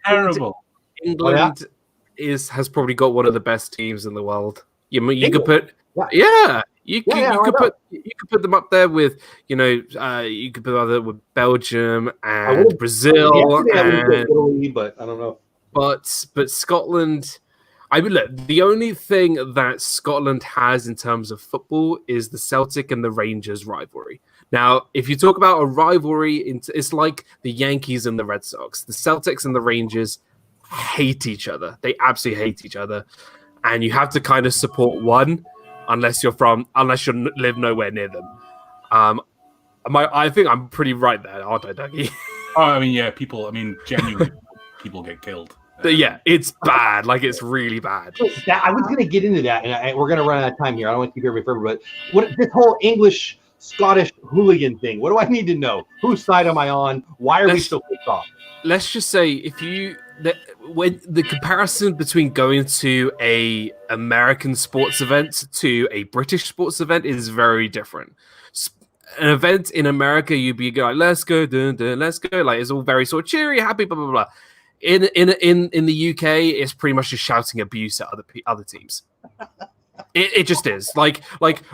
terrible. England has probably got one of the best teams in the world. You could put you could put them up there with you could put them up there with Belgium and Brazil and Italy, but I don't know. But Scotland, I mean, look, the only thing that Scotland has in terms of football is the Celtic and the Rangers rivalry. Now, if you talk about a rivalry, it's like the Yankees and the Red Sox. The Celtics and the Rangers hate each other. They absolutely hate each other. And you have to kind of support one unless you live nowhere near them. I think I'm pretty right there, aren't I, Dougie? Genuinely, people get killed. Yeah, it's bad. Like, it's really bad. I was going to get into that, and we're going to run out of time here. I don't want to keep everybody forever, but this whole English-Scottish hooligan thing, what do I need to know? Whose side am I on? Why are we so pissed off? Let's just say, when the comparison between going to a American sports event to a British sports event is very different. An event in America, you'd be like, let's go, dun, dun, let's go. Like, it's all very sort of cheery, happy, blah, blah, blah. In the UK, it's pretty much just shouting abuse at other teams. It just is like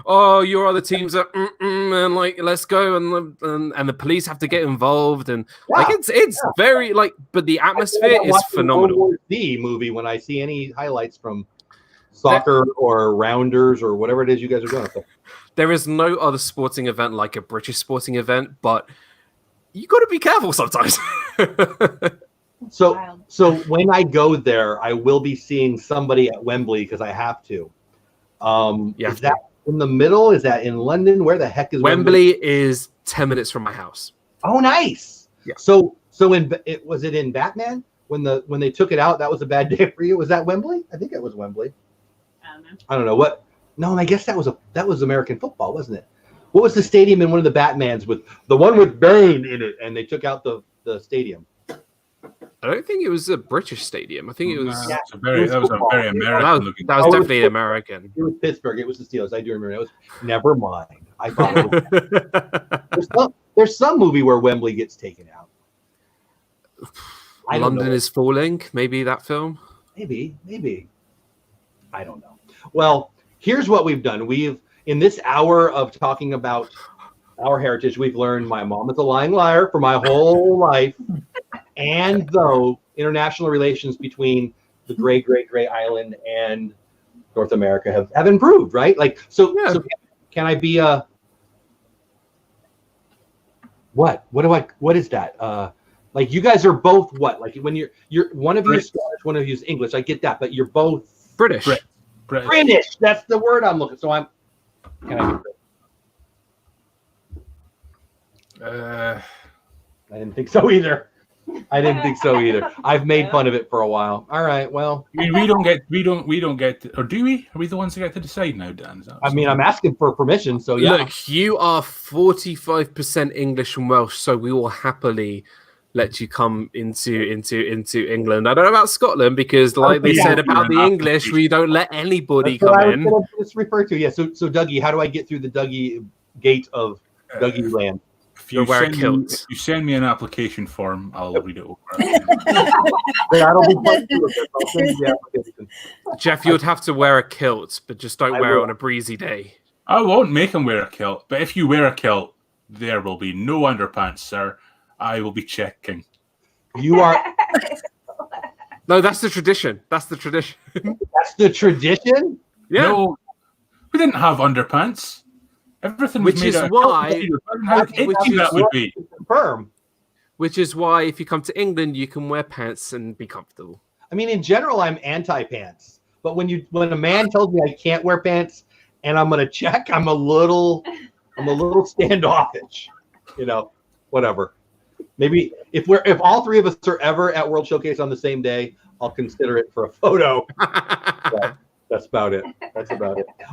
oh, your other teams are and like let's go and the police have to get involved and it's very like, but the atmosphere is phenomenal. The movie when I see any highlights from soccer or rounders or whatever it is you guys are doing. There is no other sporting event like a British sporting event, but you got to be careful sometimes. So when I go there, I will be seeing somebody at Wembley because I have to. Is that in the middle? Is that in London? Where the heck is Wembley? Is 10 minutes from my house. Oh, nice. Yeah. So was it in Batman when they took it out? That was a bad day for you. Was that Wembley? I think it was Wembley. I don't know what. No, I guess that was American football, wasn't it? What was the stadium in one of the Batmans with the one with Bane in it, and they took out the stadium? I don't think it was a British stadium. I think it was. That was a very American looking. That was definitely American. It was Pittsburgh. It was the Steelers. I do remember. It was. Never mind. I thought it was, there's some movie where Wembley gets taken out. London is Falling. Maybe that film. Maybe. I don't know. Well, here's what we've done. In this hour of talking about our heritage, we've learned my mom is a lying liar for my whole life. And though international relations between the great island and North America have improved, right? Like, so can I be a what? What is that? Like, you guys are both what? Like, when you're one of you is Scottish, one of you is English. I get that, but you're both British. British. That's the word I'm looking. So can I be British? I didn't think so either. I didn't think so either. I've made fun of it for a while. All right, well. I mean, we don't get, or do we? Are we the ones that get to decide now, Dan? I mean, I'm asking for permission, so yeah. Look, you are 45% English and Welsh, so we will happily let you come into England. I don't know about Scotland because, like they said about the English, we don't let anybody come in. Let's refer to So Dougie, how do I get through the Dougie gate of Dougie land? If you send me an application form, I'll read it over. Jeff, you'd have to wear a kilt, but just don't wear it on a breezy day. I won't make him wear a kilt, but if you wear a kilt, there will be no underpants, sir. I will be checking. You are. No, that's the tradition. That's the tradition. That's the tradition? Yeah. No, we didn't have underpants. Everything was made out of that would be. Confirm. Which is why if you come to England, you can wear pants and be comfortable. I mean, in general, I'm anti-pants. But when a man tells me I can't wear pants and I'm gonna check, I'm a little standoffish. Whatever. Maybe if all three of us are ever at World Showcase on the same day, I'll consider it for a photo. But that's about it.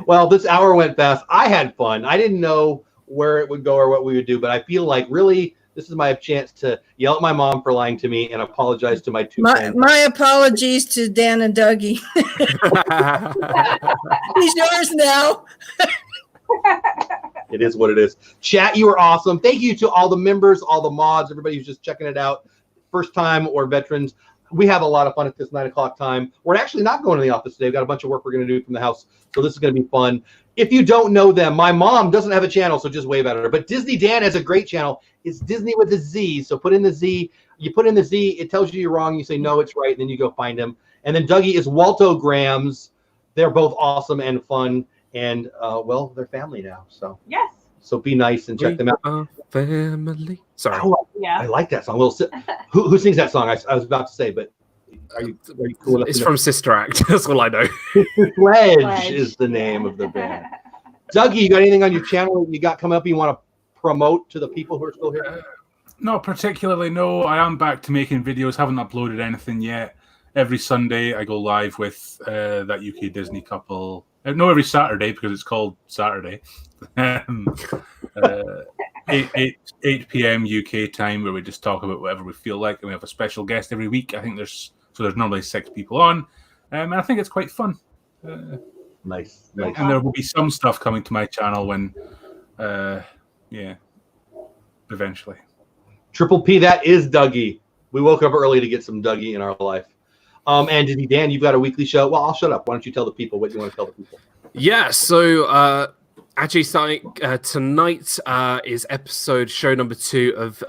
Well, this hour went fast. I had fun. I didn't know where it would go or what we would do, but I feel like really this is my chance to yell at my mom for lying to me and apologize to my two friends. My apologies to Dan and Dougie. He's yours now. It is what it is. Chat, you were awesome. Thank you to all the members, all the mods, everybody who's just checking it out. First time or veterans. We have a lot of fun at this 9 o'clock time. We're actually not going to the office today. We've got a bunch of work we're going to do from the house. So this is going to be fun. If you don't know them, my mom doesn't have a channel, so just wave at her. But Disney Dan has a great channel. It's Disney with a Z. So put in the Z. You put in the Z. It tells you you're wrong. You say, no, it's right. And then you go find him. And then Dougie is Waltograms. They're both awesome and fun. And, well, they're family now. So yes. So be nice and check them out. Family. Sorry. Oh, yeah. I like that song. Who sings that song? I was about to say, but are you cool enough? It's from Sister Act. That's all I know. Pledge is the name of the band. Dougie, you got anything on your channel you got coming up you want to promote to the people who are still here? Not particularly, no. I am back to making videos. Haven't uploaded anything yet. Every Sunday I go live with that UK Disney couple. No, every Saturday because it's called Saturday. 8 p.m. UK time where we just talk about whatever we feel like, and we have a special guest every week. I think there's normally 6 people on, and I think it's quite fun. Nice. And there will be some stuff coming to my channel when, eventually. Triple P, that is Dougie. We woke up early to get some Dougie in our life. And Disney Dan, you've got a weekly show. Well, I'll shut up. Why don't you tell the people what you want to tell the people? Yeah, so actually starting tonight is show number 2 of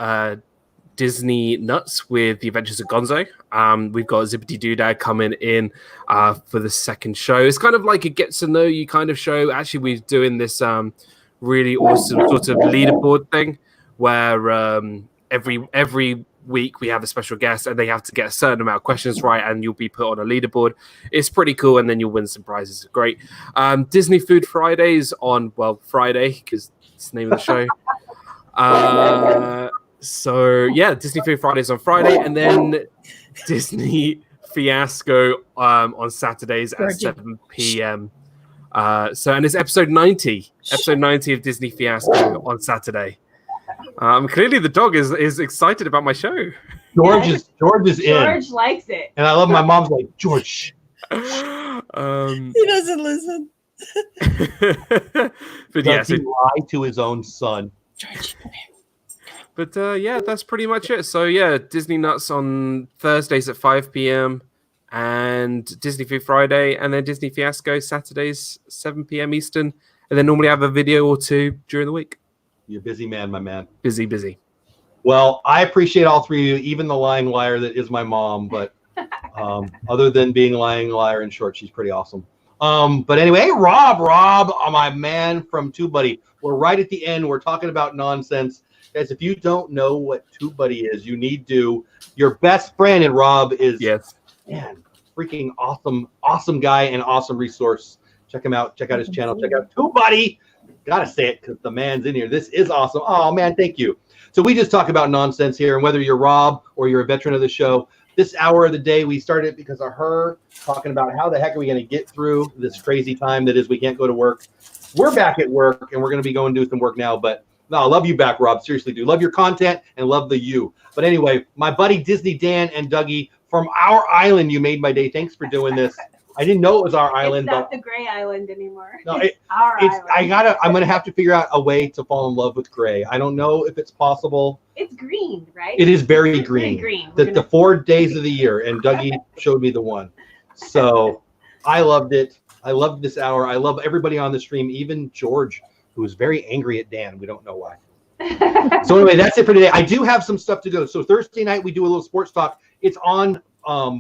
Disney Nuts with The Adventures of Gonzo. We've got Zippity Doodad coming in for the second show. It's kind of like a get to know you kind of show. Actually, we're doing this really awesome sort of leaderboard thing where every week we have a special guest and they have to get a certain amount of questions right and you'll be put on a leaderboard. It's pretty cool and then you'll win some prizes. Great. Disney Food Fridays on Friday because it's the name of the show. So yeah, Disney Food Fridays on Friday and then Disney Fiasco on Saturdays at 7 p.m. And it's episode 90 of Disney Fiasco on Saturday. Clearly the dog is excited about my show. George is in. George likes it. And I love my mom's like, George. He doesn't listen. But yeah, he lie to his own son. George, come here. But yeah, that's pretty much it. So yeah, Disney Nuts on Thursdays at 5 p.m. and Disney Food Friday, and then Disney Fiasco Saturdays 7 p.m. Eastern, and then normally have a video or 2 during the week. You're a busy man, my man. Busy. Well, I appreciate all 3 of you, even the lying liar that is my mom. But other than being a lying liar, in short, she's pretty awesome. But anyway, hey, Rob, my man from TubeBuddy. We're right at the end. We're talking about nonsense. Guys, if you don't know what TubeBuddy is, you need to. Your best friend, and Rob is, man, freaking awesome guy and awesome resource. Check him out. Check out his channel. Check out TubeBuddy. Gotta say it because the man's in here. This is awesome. Oh man, thank you. So we just talk about nonsense here, and whether you're Rob or you're a veteran of the show, this hour of the day we started because of her talking about how the heck are we going to get through this crazy time that is we can't go to work. We're back at work, and we're going to be going to do some work now. But no, I love you back, Rob. Seriously, do love your content and love the you. But anyway, my buddy Disney Dan and Dougie from our island, you made my day. Thanks for doing this. I didn't know it was our island. It's not the Gray Island anymore. No, Our island. I'm gonna have to figure out a way to fall in love with gray. I don't know if it's possible. It's green, right? It is very green. Very green. The 4 days of the year, and Dougie showed me the one. So I loved it. I loved this hour. I love everybody on the stream, even George, who is very angry at Dan. We don't know why. So anyway, that's it for today. I do have some stuff to do. So Thursday night we do a little sports talk. It's on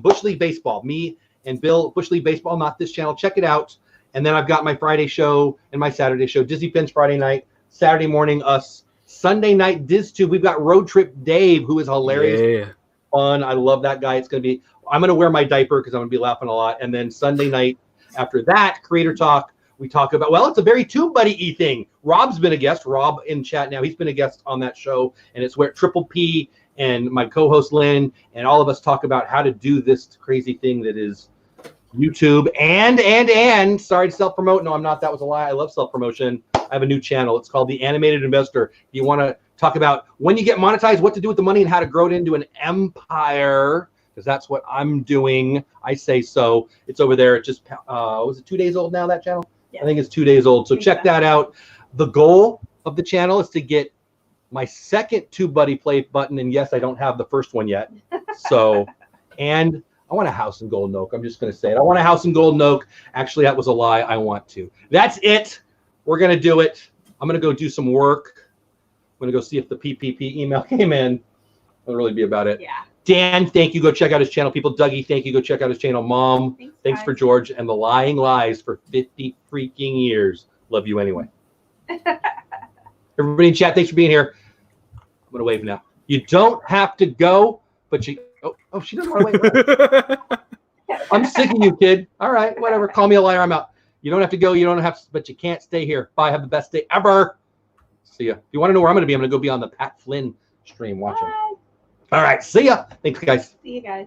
Bush League Baseball. Me and Bill, Bush League Baseball, not this channel. Check it out. And then I've got my Friday show and my Saturday show. Disney Pins Friday night, Saturday morning us. Sunday night DizTube. We've got Road Trip Dave, who is hilarious, fun. I love that guy. It's gonna be. I'm gonna wear my diaper because I'm gonna be laughing a lot. And then Sunday night after that, Creator Talk. We talk about, well, it's a very TubeBuddy-y thing. Rob's been a guest. Rob in chat now. He's been a guest on that show, and it's where Triple P and my co-host Lynn and all of us talk about how to do this crazy thing that is YouTube and sorry to self-promote. No, I'm not. That was a lie. I love self-promotion. I have a new channel. It's called The Animated Investor. If you want to talk about when you get monetized, what to do with the money, and how to grow it into an empire, because that's what I'm doing. I say so. It's over there. It just was it 2 days old now, that channel? Yeah. I think it's 2 days old. So check that out. The goal of the channel is to get my second TubeBuddy play button. And yes, I don't have the first one yet. So, and I want a house in Golden Oak. I'm just going to say it. I want a house in Golden Oak. Actually, that was a lie. I want to. That's it. We're going to do it. I'm going to go do some work. I'm going to go see if the PPP email came in. That'll really be about it. Yeah. Dan, thank you. Go check out his channel. People, Dougie, thank you. Go check out his channel. Mom, thanks for George and the lying lies for 50 freaking years. Love you anyway. Everybody in chat, thanks for being here. I'm going to wave now. You don't have to go, but you... Oh, she doesn't want to wave. I'm sick of you, kid. All right, whatever. Call me a liar. I'm out. You don't have to go. You don't have to, but you can't stay here. Bye. Have the best day ever. See ya. If you want to know where I'm going to be, I'm going to go be on the Pat Flynn stream watching. Bye. All right. See ya. Thanks, guys. See you guys.